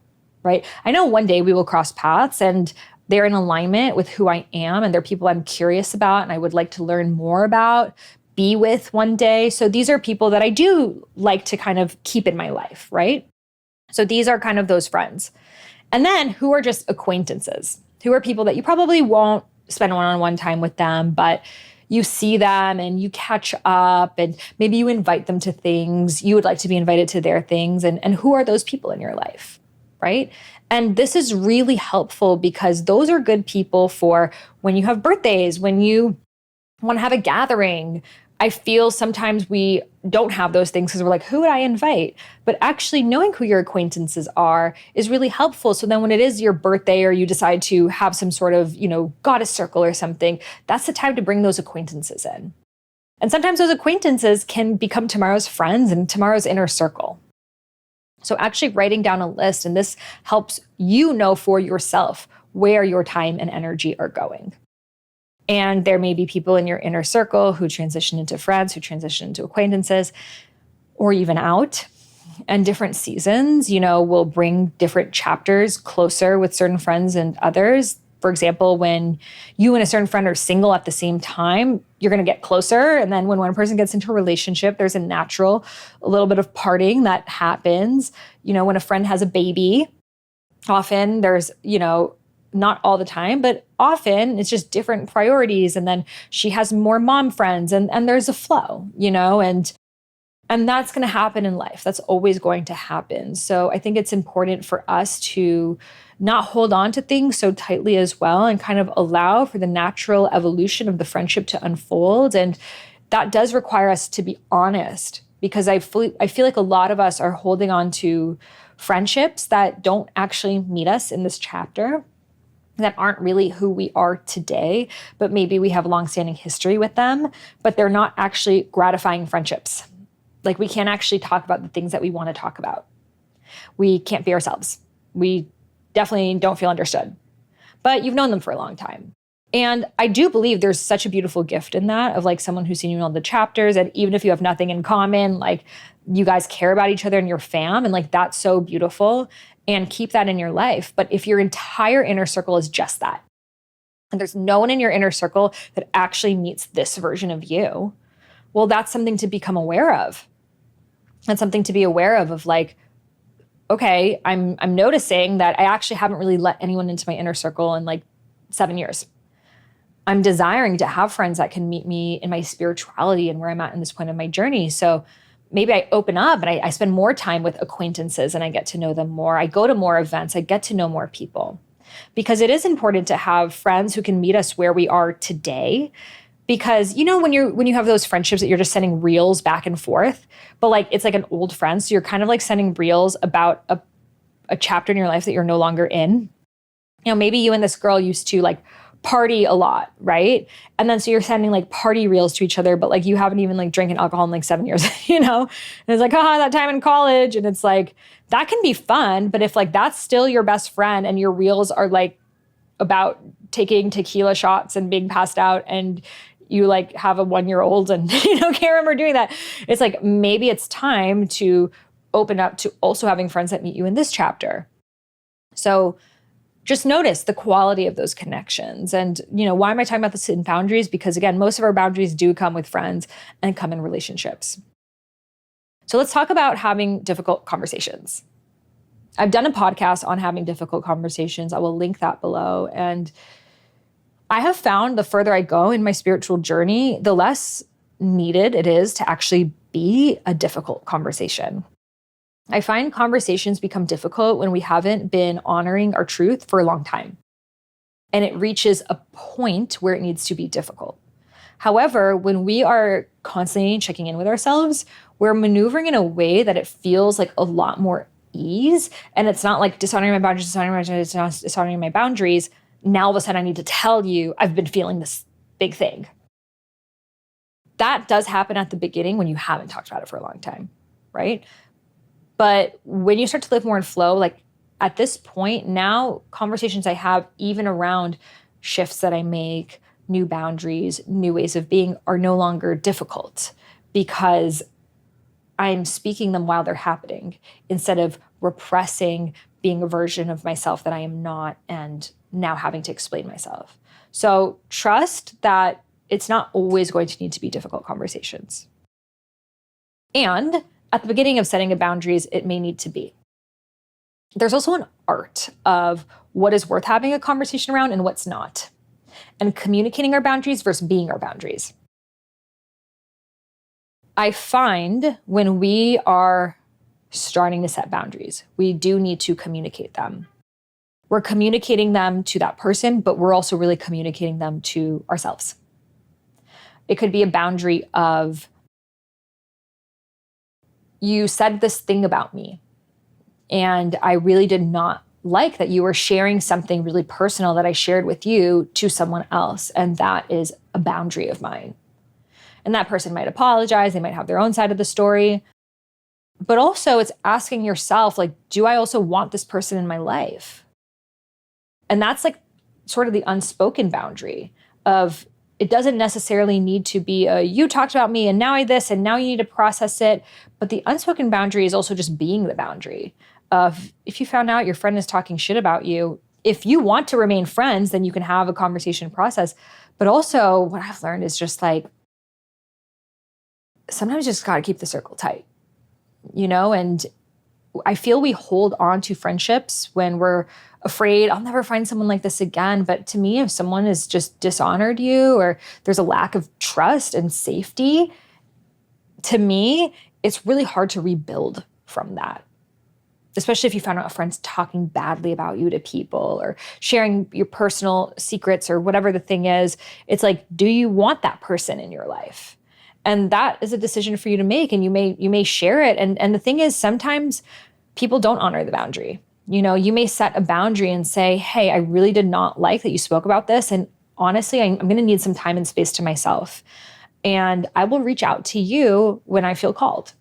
right? I know one day we will cross paths and they're in alignment with who I am and they're people I'm curious about and I would like to learn more about, be with one day. So these are people that I do like to kind of keep in my life, right? So these are kind of those friends. And then who are just acquaintances? Who are people that you probably won't spend one-on-one time with them, but you see them and you catch up and maybe you invite them to things. You would like to be invited to their things. And who are those people in your life, right? And this is really helpful because those are good people for when you have birthdays, when you want to have a gathering. I feel sometimes we don't have those things because we're like, who would I invite? But actually knowing who your acquaintances are is really helpful. So then when it is your birthday or you decide to have some sort of, goddess circle or something, that's the time to bring those acquaintances in. And sometimes those acquaintances can become tomorrow's friends and tomorrow's inner circle. So actually writing down a list, and this helps you know for yourself where your time and energy are going. And there may be people in your inner circle who transition into friends, who transition into acquaintances, or even out. And different seasons, will bring different chapters closer with certain friends and others. For example, when you and a certain friend are single at the same time, you're going to get closer. And then when one person gets into a relationship, there's a little bit of parting that happens. When a friend has a baby, often there's, not all the time, but often it's just different priorities. And then she has more mom friends and there's a flow, and that's going to happen in life. That's always going to happen. So I think it's important for us to not hold on to things so tightly as well and kind of allow for the natural evolution of the friendship to unfold. And that does require us to be honest because I feel like a lot of us are holding on to friendships that don't actually meet us in this chapter, that aren't really who we are today, but maybe we have a longstanding history with them, but they're not actually gratifying friendships. Like we can't actually talk about the things that we want to talk about. We can't be ourselves. We definitely don't feel understood, but you've known them for a long time. And I do believe there's such a beautiful gift in that of like someone who's seen you in all the chapters. And even if you have nothing in common, like you guys care about each other and your fam, and like that's so beautiful. And keep that in your life. But if your entire inner circle is just that, and there's no one in your inner circle that actually meets this version of you, well, that's something to become aware of. That's something to be aware of like, okay, I'm noticing that I actually haven't really let anyone into my inner circle in like 7 years. I'm desiring to have friends that can meet me in my spirituality and where I'm at in this point of my journey. So maybe I open up and I spend more time with acquaintances and I get to know them more. I go to more events, I get to know more people. Because it is important to have friends who can meet us where we are today. Because when you have those friendships that you're just sending reels back and forth, but like it's like an old friend. So you're kind of like sending reels about a chapter in your life that you're no longer in. Maybe you and this girl used to like party a lot, right? And then so you're sending like party reels to each other, but like you haven't even like drinking alcohol in like 7 years, And it's like, that time in college. And it's like, that can be fun. But if like that's still your best friend and your reels are like about taking tequila shots and being passed out and you like have a 1-year-old and can't remember doing that, it's like maybe it's time to open up to also having friends that meet you in this chapter. So just notice the quality of those connections. And, why am I talking about this in boundaries? Because again, most of our boundaries do come with friends and come in relationships. So let's talk about having difficult conversations. I've done a podcast on having difficult conversations. I will link that below. And I have found the further I go in my spiritual journey, the less needed it is to actually be a difficult conversation. I find conversations become difficult when we haven't been honoring our truth for a long time. And it reaches a point where it needs to be difficult. However, when we are constantly checking in with ourselves, we're maneuvering in a way that it feels like a lot more ease. And it's not like dishonoring my boundaries, dishonoring my boundaries. Now all of a sudden I need to tell you I've been feeling this big thing. That does happen at the beginning when you haven't talked about it for a long time, right? But when you start to live more in flow, like at this point now, conversations I have even around shifts that I make, new boundaries, new ways of being are no longer difficult because I'm speaking them while they're happening instead of repressing being a version of myself that I am not and now having to explain myself. So trust that it's not always going to need to be difficult conversations. And at the beginning of setting a boundaries, it may need to be. There's also an art of what is worth having a conversation around and what's not, and communicating our boundaries versus being our boundaries. I find when we are starting to set boundaries, we do need to communicate them. We're communicating them to that person, but we're also really communicating them to ourselves. It could be a boundary of, you said this thing about me, and I really did not like that you were sharing something really personal that I shared with you to someone else, and that is a boundary of mine. And that person might apologize, they might have their own side of the story, but also it's asking yourself, like, do I also want this person in my life? And that's like sort of the unspoken boundary of, it doesn't necessarily need to be you talked about me and now I this and now you need to process it. But the unspoken boundary is also just being the boundary of, if you found out your friend is talking shit about you, if you want to remain friends, then you can have a conversation process. But also what I've learned is just like, sometimes you just got to keep the circle tight, and I feel we hold on to friendships when we're afraid, I'll never find someone like this again. But to me, if someone has just dishonored you or there's a lack of trust and safety, to me, it's really hard to rebuild from that. Especially if you found out a friend's talking badly about you to people or sharing your personal secrets or whatever the thing is. It's like, do you want that person in your life? And that is a decision for you to make, and you may share it. And the thing is, sometimes people don't honor the boundary. You may set a boundary and say, hey, I really did not like that you spoke about this. And honestly, I'm going to need some time and space to myself. And I will reach out to you when I feel called.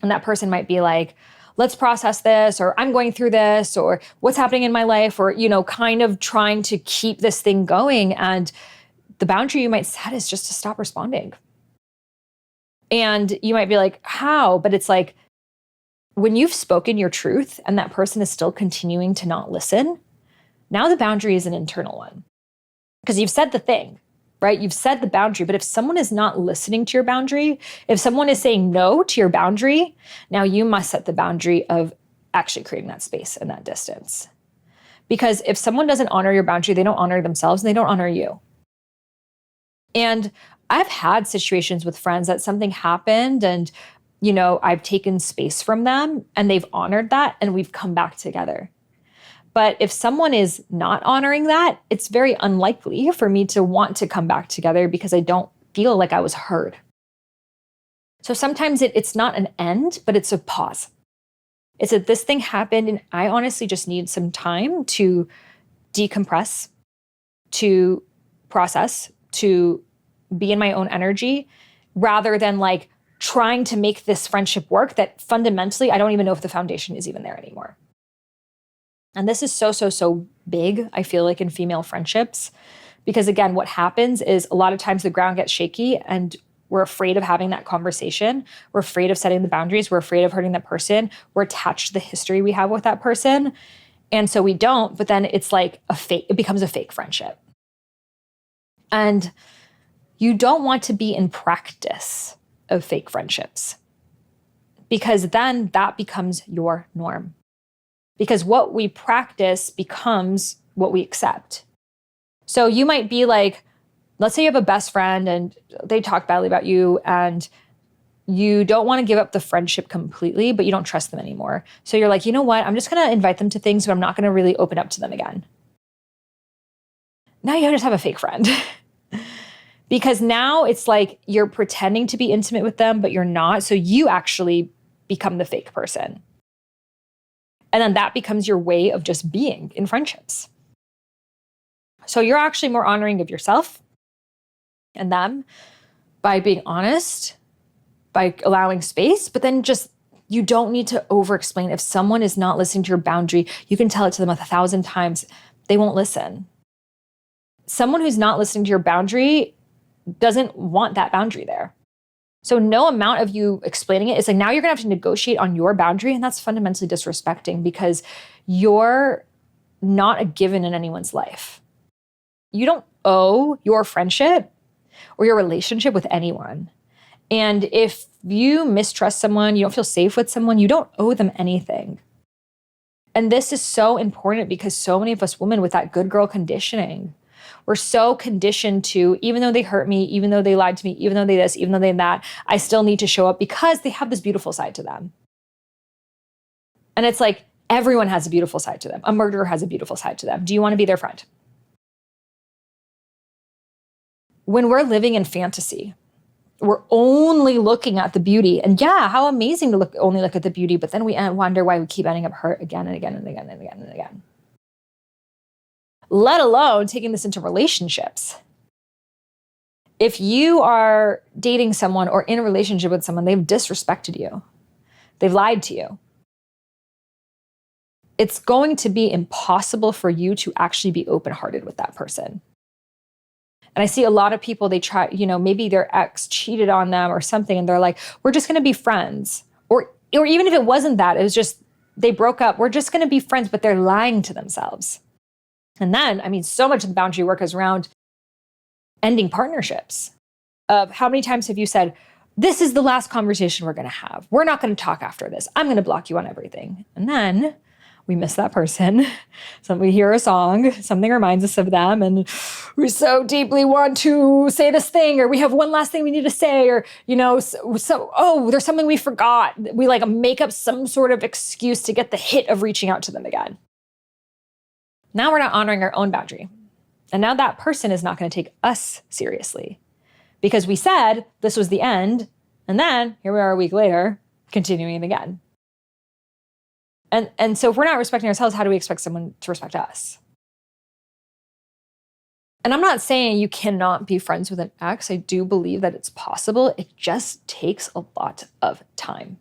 And that person might be like, let's process this, or I'm going through this, or what's happening in my life, or, kind of trying to keep this thing going. And the boundary you might set is just to stop responding. And you might be like, how? But it's like, when you've spoken your truth and that person is still continuing to not listen, now the boundary is an internal one. Because you've said the thing, right? You've said the boundary. But if someone is not listening to your boundary, if someone is saying no to your boundary, now you must set the boundary of actually creating that space and that distance. Because if someone doesn't honor your boundary, they don't honor themselves and they don't honor you. And I've had situations with friends that something happened and, I've taken space from them and they've honored that and we've come back together. But if someone is not honoring that, it's very unlikely for me to want to come back together because I don't feel like I was heard. So sometimes it's not an end, but it's a pause. It's that this thing happened and I honestly just need some time to decompress, to process, to be in my own energy, rather than like trying to make this friendship work that fundamentally, I don't even know if the foundation is even there anymore. And this is so big, I feel like, in female friendships. Because again, what happens is a lot of times the ground gets shaky and we're afraid of having that conversation. We're afraid of setting the boundaries. We're afraid of hurting that person. We're attached to the history we have with that person. And so we don't, but then it's like it becomes a fake friendship. And you don't want to be in practice of fake friendships, because then that becomes your norm. Because what we practice becomes what we accept. So you might be like, let's say you have a best friend and they talk badly about you and you don't want to give up the friendship completely, but you don't trust them anymore. So you're like, you know what? I'm just going to invite them to things, but I'm not going to really open up to them again. Now you just have a fake friend. Because now it's like you're pretending to be intimate with them, but you're not. So you actually become the fake person. And then that becomes your way of just being in friendships. So you're actually more honoring of yourself and them by being honest, by allowing space, but then just, you don't need to over-explain. If someone is not listening to your boundary, you can tell it to them 1,000 times. They won't listen. Someone who's not listening to your boundary doesn't want that boundary there. So no amount of you explaining it is like, now you're gonna have to negotiate on your boundary, and that's fundamentally disrespecting because you're not a given in anyone's life. You don't owe your friendship or your relationship with anyone. And if you mistrust someone, you don't feel safe with someone, you don't owe them anything. And this is so important because so many of us women with that good girl conditioning, we're so conditioned to, even though they hurt me, even though they lied to me, even though they this, even though they that, I still need to show up because they have this beautiful side to them. And it's like, everyone has a beautiful side to them. A murderer has a beautiful side to them. Do you want to be their friend? When we're living in fantasy, we're only looking at the beauty. And yeah, how amazing to only look at the beauty, but then we wonder why we keep ending up hurt again and again and again and again and again. Let alone taking this into relationships. If you are dating someone or in a relationship with someone, they've disrespected you. They've lied to you. It's going to be impossible for you to actually be open-hearted with that person. And I see a lot of people, they try, maybe their ex cheated on them or something, and they're like, we're just going to be friends. Or even if it wasn't that, it was just, they broke up, we're just going to be friends, but they're lying to themselves. And then, so much of the boundary work is around ending partnerships. Of how many times have you said, this is the last conversation we're going to have. We're not going to talk after this. I'm going to block you on everything. And then we miss that person. So we hear a song, something reminds us of them, and we so deeply want to say this thing, or we have one last thing we need to say, or, there's something we forgot. We make up some sort of excuse to get the hit of reaching out to them again. Now we're not honoring our own boundary. And now that person is not going to take us seriously because we said this was the end. And then here we are a week later, continuing again. And so if we're not respecting ourselves, how do we expect someone to respect us? And I'm not saying you cannot be friends with an ex. I do believe that it's possible. It just takes a lot of time.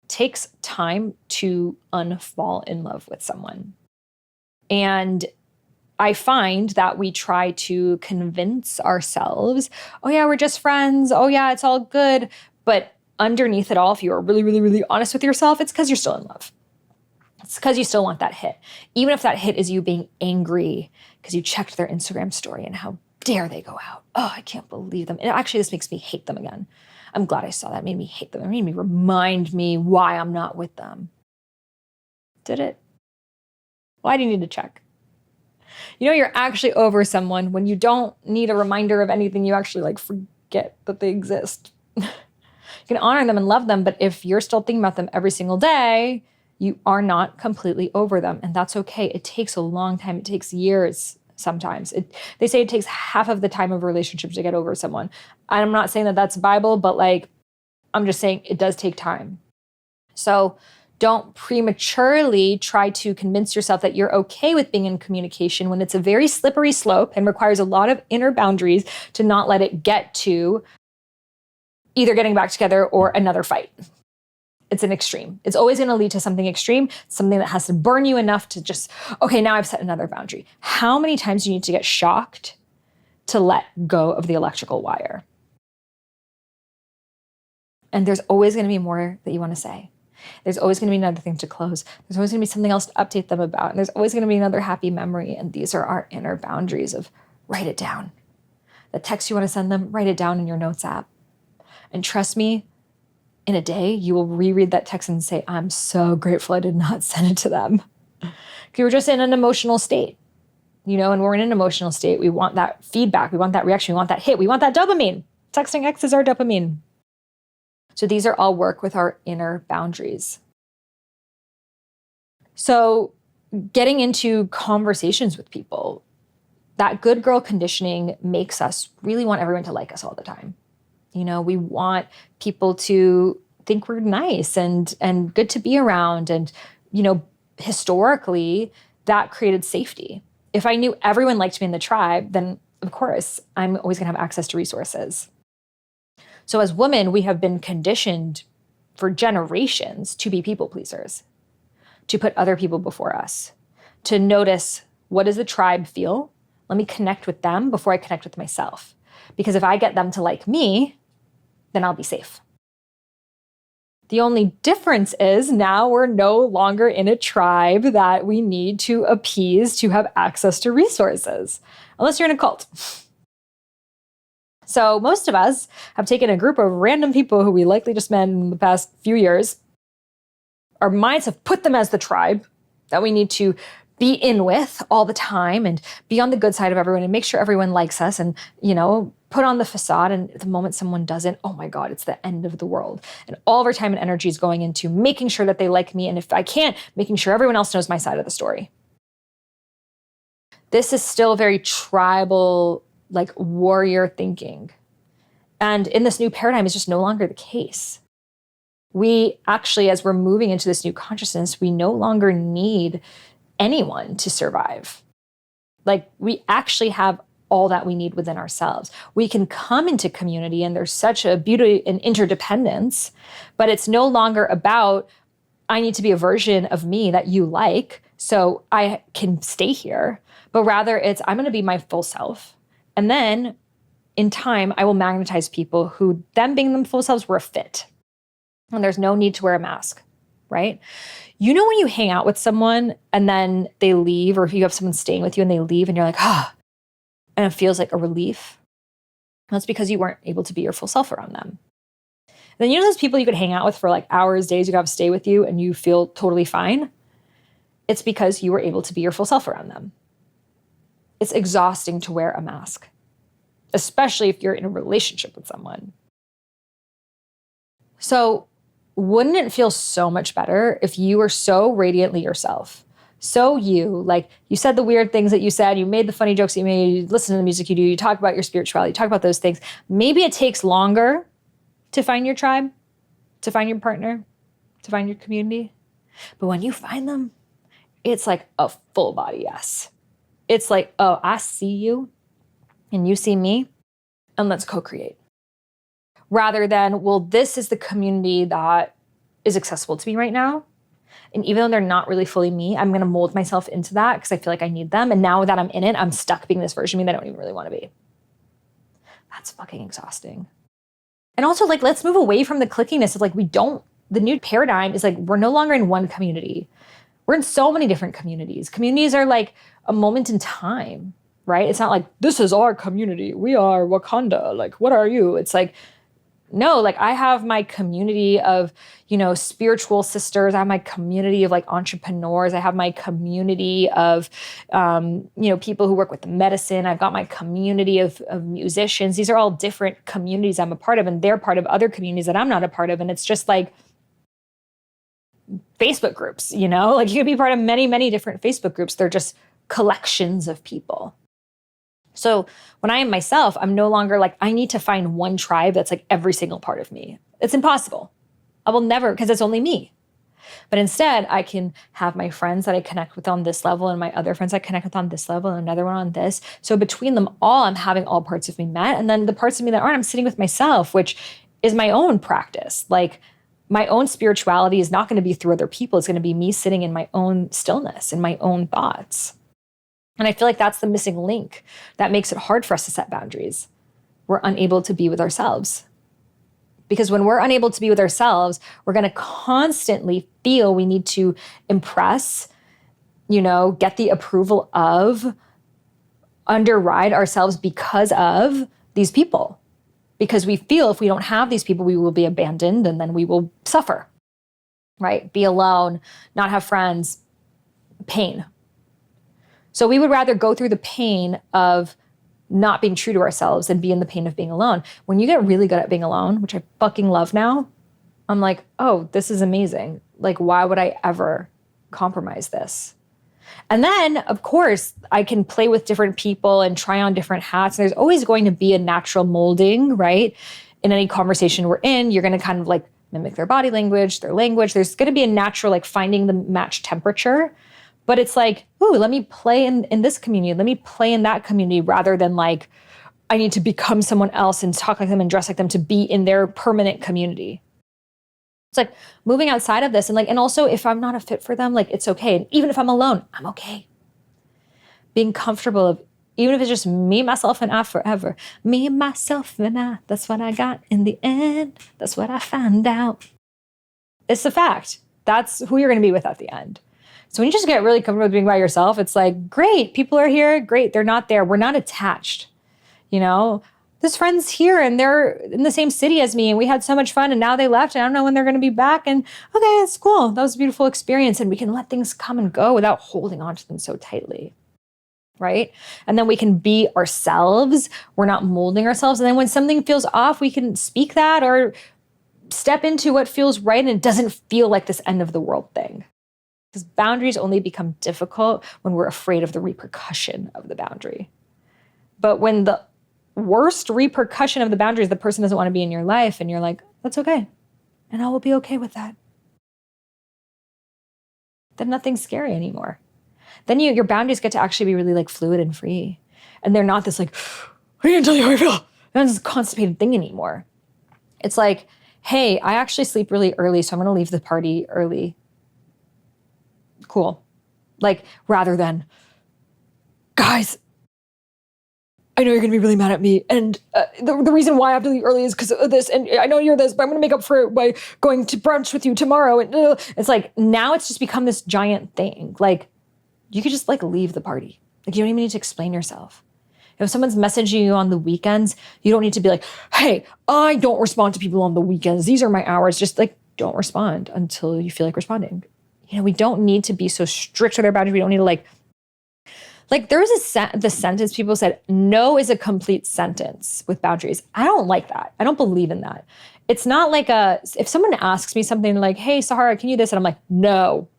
It takes time to unfall in love with someone. And I find that we try to convince ourselves, oh yeah, we're just friends. Oh yeah, it's all good. But underneath it all, if you are really, really, really honest with yourself, it's because you're still in love. It's because you still want that hit. Even if that hit is you being angry because you checked their Instagram story and how dare they go out. Oh, I can't believe them. And actually, this makes me hate them again. I'm glad I saw that. It made me hate them. It made me remind me why I'm not with them. Did it? Why do you need to check? You're actually over someone when you don't need a reminder of anything. You actually like forget that they exist. You can honor them and love them, but if you're still thinking about them every single day, you are not completely over them. And that's okay. It takes a long time. It takes years sometimes. They say it takes half of the time of a relationship to get over someone. I'm not saying that that's Bible, but like, I'm just saying it does take time. So don't prematurely try to convince yourself that you're okay with being in communication when it's a very slippery slope and requires a lot of inner boundaries to not let it get to either getting back together or another fight. It's an extreme. It's always going to lead to something extreme, something that has to burn you enough to just, okay, now I've set another boundary. How many times do you need to get shocked to let go of the electrical wire? And there's always going to be more that you want to say. There's always going to be another thing to close. There's always going to be something else to update them about. And there's always going to be another happy memory. And these are our inner boundaries of write it down. The text you want to send them, write it down in your notes app. And trust me, in a day, you will reread that text and say, I'm so grateful I did not send it to them. You were just in an emotional state, and we're in an emotional state. We want that feedback. We want that reaction. We want that hit. We want that dopamine. Texting X is our dopamine. So these are all work with our inner boundaries. So getting into conversations with people, that good girl conditioning makes us really want everyone to like us all the time. We want people to think we're nice and good to be around. And, historically, that created safety. If I knew everyone liked me in the tribe, then of course, I'm always going to have access to resources. So as women, we have been conditioned for generations to be people pleasers, to put other people before us, to notice, what does the tribe feel? Let me connect with them before I connect with myself. Because if I get them to like me, then I'll be safe. The only difference is now we're no longer in a tribe that we need to appease to have access to resources, unless you're in a cult. So most of us have taken a group of random people who we likely just met in the past few years. Our minds have put them as the tribe that we need to be in with all the time and be on the good side of everyone and make sure everyone likes us and, put on the facade. And the moment someone doesn't, oh my God, it's the end of the world. And all of our time and energy is going into making sure that they like me. And if I can't, making sure everyone else knows my side of the story. This is still very tribal, like warrior thinking. And in this new paradigm, it's just no longer the case. We actually, as we're moving into this new consciousness, we no longer need anyone to survive. Like we actually have all that we need within ourselves. We can come into community and there's such a beauty in interdependence, but it's no longer about, I need to be a version of me that you like so I can stay here, but rather it's, I'm going to be my full self. And then in time, I will magnetize people who, them being them full selves, were a fit. And there's no need to wear a mask, right? When you hang out with someone and then they leave, or if you have someone staying with you and they leave and you're like, and it feels like a relief. That's because you weren't able to be your full self around them. Then those people you could hang out with for like hours, days, you could have stay with you and you feel totally fine. It's because you were able to be your full self around them. It's exhausting to wear a mask, especially if you're in a relationship with someone. So wouldn't it feel so much better if you were so radiantly yourself? So like you said the weird things that you said, you made the funny jokes that you made, you listen to the music you do, you talk about your spirituality, you talk about those things. Maybe it takes longer to find your tribe, to find your partner, to find your community. But when you find them, it's like a full body yes. It's like, oh, I see you and you see me, and let's co-create. Rather than, well, this is the community that is accessible to me right now. And even though they're not really fully me, I'm going to mold myself into that because I feel like I need them. And now that I'm in it, I'm stuck being this version of me that I don't even really want to be. That's fucking exhausting. And also, like, let's move away from the clickiness of like, the new paradigm is like, we're no longer in one community. We're in so many different communities. Communities are like a moment in time, right? It's not like, this is our community. We are Wakanda. Like, what are you? It's like, No, like I have my community of, spiritual sisters. I have my community of like entrepreneurs. I have my community of, people who work with medicine. I've got my community of musicians. These are all different communities I'm a part of, and they're part of other communities that I'm not a part of. And it's just like Facebook groups, like you could be part of many, many different Facebook groups. They're just collections of people. So when I am myself, I'm no longer like, I need to find one tribe that's like every single part of me. It's impossible. I will never, because it's only me. But instead, I can have my friends that I connect with on this level and my other friends I connect with on this level and another one on this. So between them all, I'm having all parts of me met. And then the parts of me that aren't, I'm sitting with myself, which is my own practice. Like my own spirituality is not going to be through other people. It's going to be me sitting in my own stillness, in my own thoughts. And I feel like that's the missing link that makes it hard for us to set boundaries. We're unable to be with ourselves. Because when we're unable to be with ourselves, we're going to constantly feel we need to impress, get the approval of, underride ourselves because of these people. Because we feel if we don't have these people, we will be abandoned and then we will suffer, right? Be alone, not have friends, pain. So we would rather go through the pain of not being true to ourselves than be in the pain of being alone. When you get really good at being alone, which I fucking love now, I'm like, oh, this is amazing. Like, why would I ever compromise this? And then, of course, I can play with different people and try on different hats. There's always going to be a natural molding, right? In any conversation we're in, you're going to kind of like mimic their body language, their language. There's going to be a natural like finding the match temperature. But it's like, ooh, let me play in this community. Let me play in that community rather than like, I need to become someone else and talk like them and dress like them to be in their permanent community. It's like moving outside of this and also if I'm not a fit for them, like it's okay. And even if I'm alone, I'm okay. Being comfortable of, even if it's just me, myself, and I forever. Me, myself, and I. That's what I got in the end. That's what I found out. It's a fact. That's who you're going to be with at the end. So when you just get really comfortable with being by yourself, it's like, great, people are here. Great, they're not there. We're not attached. This friend's here and they're in the same city as me and we had so much fun and now they left and I don't know when they're going to be back. And okay, it's cool. That was a beautiful experience. And we can let things come and go without holding on to them so tightly. Right? And then we can be ourselves. We're not molding ourselves. And then when something feels off, we can speak that or step into what feels right and it doesn't feel like this end of the world thing. Because boundaries only become difficult when we're afraid of the repercussion of the boundary. But when the worst repercussion of the boundary is the person doesn't want to be in your life and you're like, that's okay. And I will be okay with that. Then nothing's scary anymore. Then your boundaries get to actually be really like fluid and free. And they're not this like, I can't tell you how I feel. Not this constipated thing anymore. It's like, hey, I actually sleep really early, so I'm going to leave the party early. Cool. Like, rather than, guys, I know you're going to be really mad at me. And the reason why I have to leave early is because of this. And I know you're this, but I'm going to make up for it by going to brunch with you tomorrow. And it's like, now it's just become this giant thing. Like, you could just like leave the party. Like, you don't even need to explain yourself. If someone's messaging you on the weekends, you don't need to be like, hey, I don't respond to people on the weekends. These are my hours. Just like, don't respond until you feel like responding. We don't need to be so strict with our boundaries. We don't need to like there was the sentence people said, no is a complete sentence with boundaries. I don't like that. I don't believe in that. It's not like if someone asks me something like, hey, Sahara, can you this? And I'm like, no.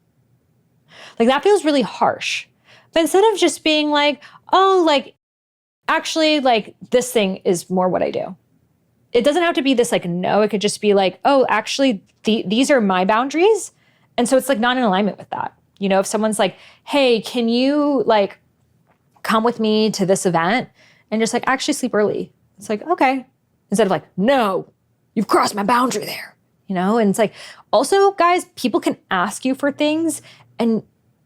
Like that feels really harsh. But instead of just being like, oh, like, actually, like this thing is more what I do. It doesn't have to be this like, no, it could just be like, oh, actually, these are my boundaries. And so it's like not in alignment with that. If someone's like, hey, can you like come with me to this event and just like actually sleep early? It's like, okay. Instead of like, no, you've crossed my boundary there, And it's like, also guys, people can ask you for things and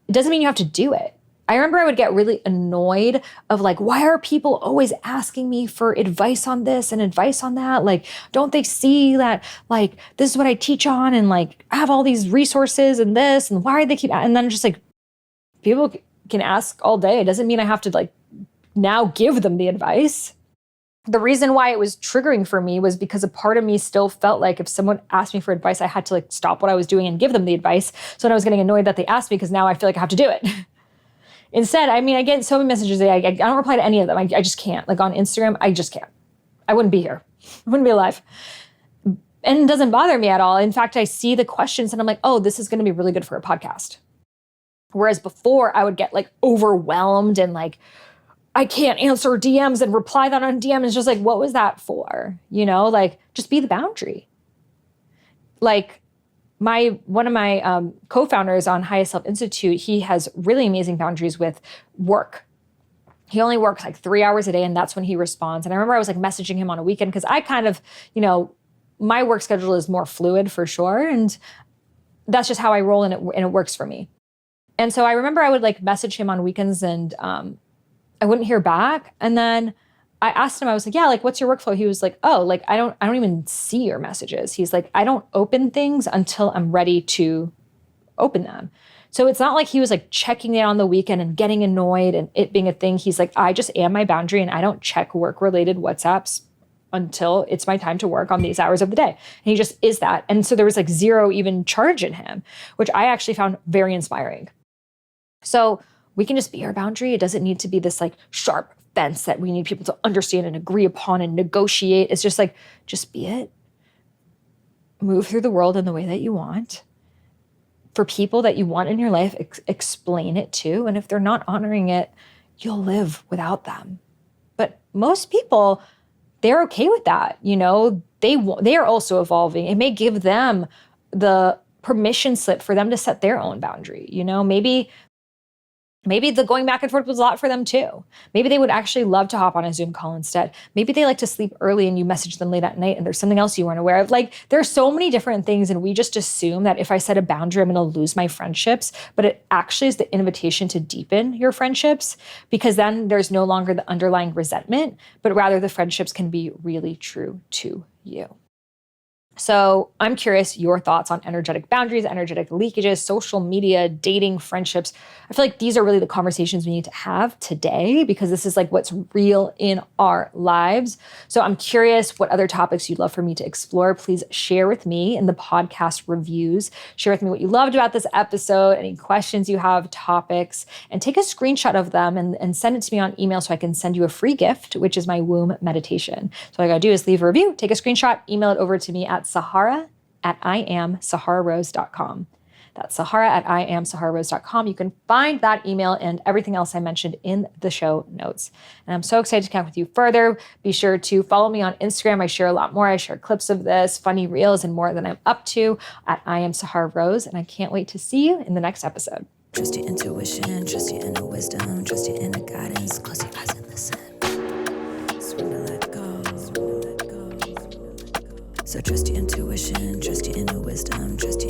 it doesn't mean you have to do it. I remember I would get really annoyed of like, why are people always asking me for advice on this and advice on that? Like, don't they see that like, this is what I teach on and like, I have all these resources and this and why do they keep, and then just like, people can ask all day. It doesn't mean I have to like now give them the advice. the reason why it was triggering for me was because a part of me still felt like if someone asked me for advice, I had to like stop what I was doing and give them the advice. So then I was getting annoyed that they asked me because now I feel like I have to do it. Instead, I mean, I get so many messages. I don't reply to any of them. I just can't. Like on Instagram, I just can't. I wouldn't be here. I wouldn't be alive. And it doesn't bother me at all. In fact, I see the questions and I'm like, oh, this is going to be really good for a podcast. Whereas before I would get like overwhelmed and like, I can't answer DMs and reply that on DM. It's just like, what was that for? You know, like just be the boundary. Like one of my co-founders on Highest Self Institute, he has really amazing boundaries with work. He only works like 3 hours a day and that's when he responds. And I remember I was like messaging him on a weekend because I kind of, my work schedule is more fluid for sure. And that's just how I roll and it works for me. And so I remember I would like message him on weekends and I wouldn't hear back. And then I asked him, I was like, yeah, like, what's your workflow? He was like, oh, like, I don't even see your messages. He's like, I don't open things until I'm ready to open them. So it's not like he was like checking it on the weekend and getting annoyed and it being a thing. He's like, I just am my boundary and I don't check work-related WhatsApps until it's my time to work on these hours of the day. And he just is that. And so there was like zero even charge in him, which I actually found very inspiring. So we can just be our boundary. It doesn't need to be this like sharp fence that we need people to understand and agree upon and negotiate. It's just like, just be it. Move through the world in the way that you want. For people that you want in your life, explain it to. And if they're not honoring it, you'll live without them. But most people, they're okay with that. They are also evolving. It may give them the permission slip for them to set their own boundary. Maybe the going back and forth was a lot for them too. Maybe they would actually love to hop on a Zoom call instead. Maybe they like to sleep early and you message them late at night and there's something else you weren't aware of. Like there's so many different things and we just assume that if I set a boundary, I'm going to lose my friendships. But it actually is the invitation to deepen your friendships because then there's no longer the underlying resentment, but rather the friendships can be really true to you. So I'm curious your thoughts on energetic boundaries, energetic leakages, social media, dating, friendships. I feel like these are really the conversations we need to have today because this is like what's real in our lives. So I'm curious what other topics you'd love for me to explore. Please share with me in the podcast reviews. Share with me what you loved about this episode, any questions you have, topics, and take a screenshot of them and send it to me on email so I can send you a free gift, which is my womb meditation. So all I gotta do is leave a review, take a screenshot, email it over to me at Sahara@IamSaharaRose.com. That's Sahara@IamSaharaRose.com. You can find that email and everything else I mentioned in the show notes. And I'm so excited to connect with you further. Be sure to follow me on Instagram. I share a lot more. I share clips of this, funny reels, and more than I'm up to at IamSaharaRose. And I can't wait to see you in the next episode. Trust your intuition, trust your inner wisdom, trust your inner guidance. Close your eyes and listen. Swing to let go, swing to let go, swing to let go. So trust your intuition, trust your inner wisdom, trust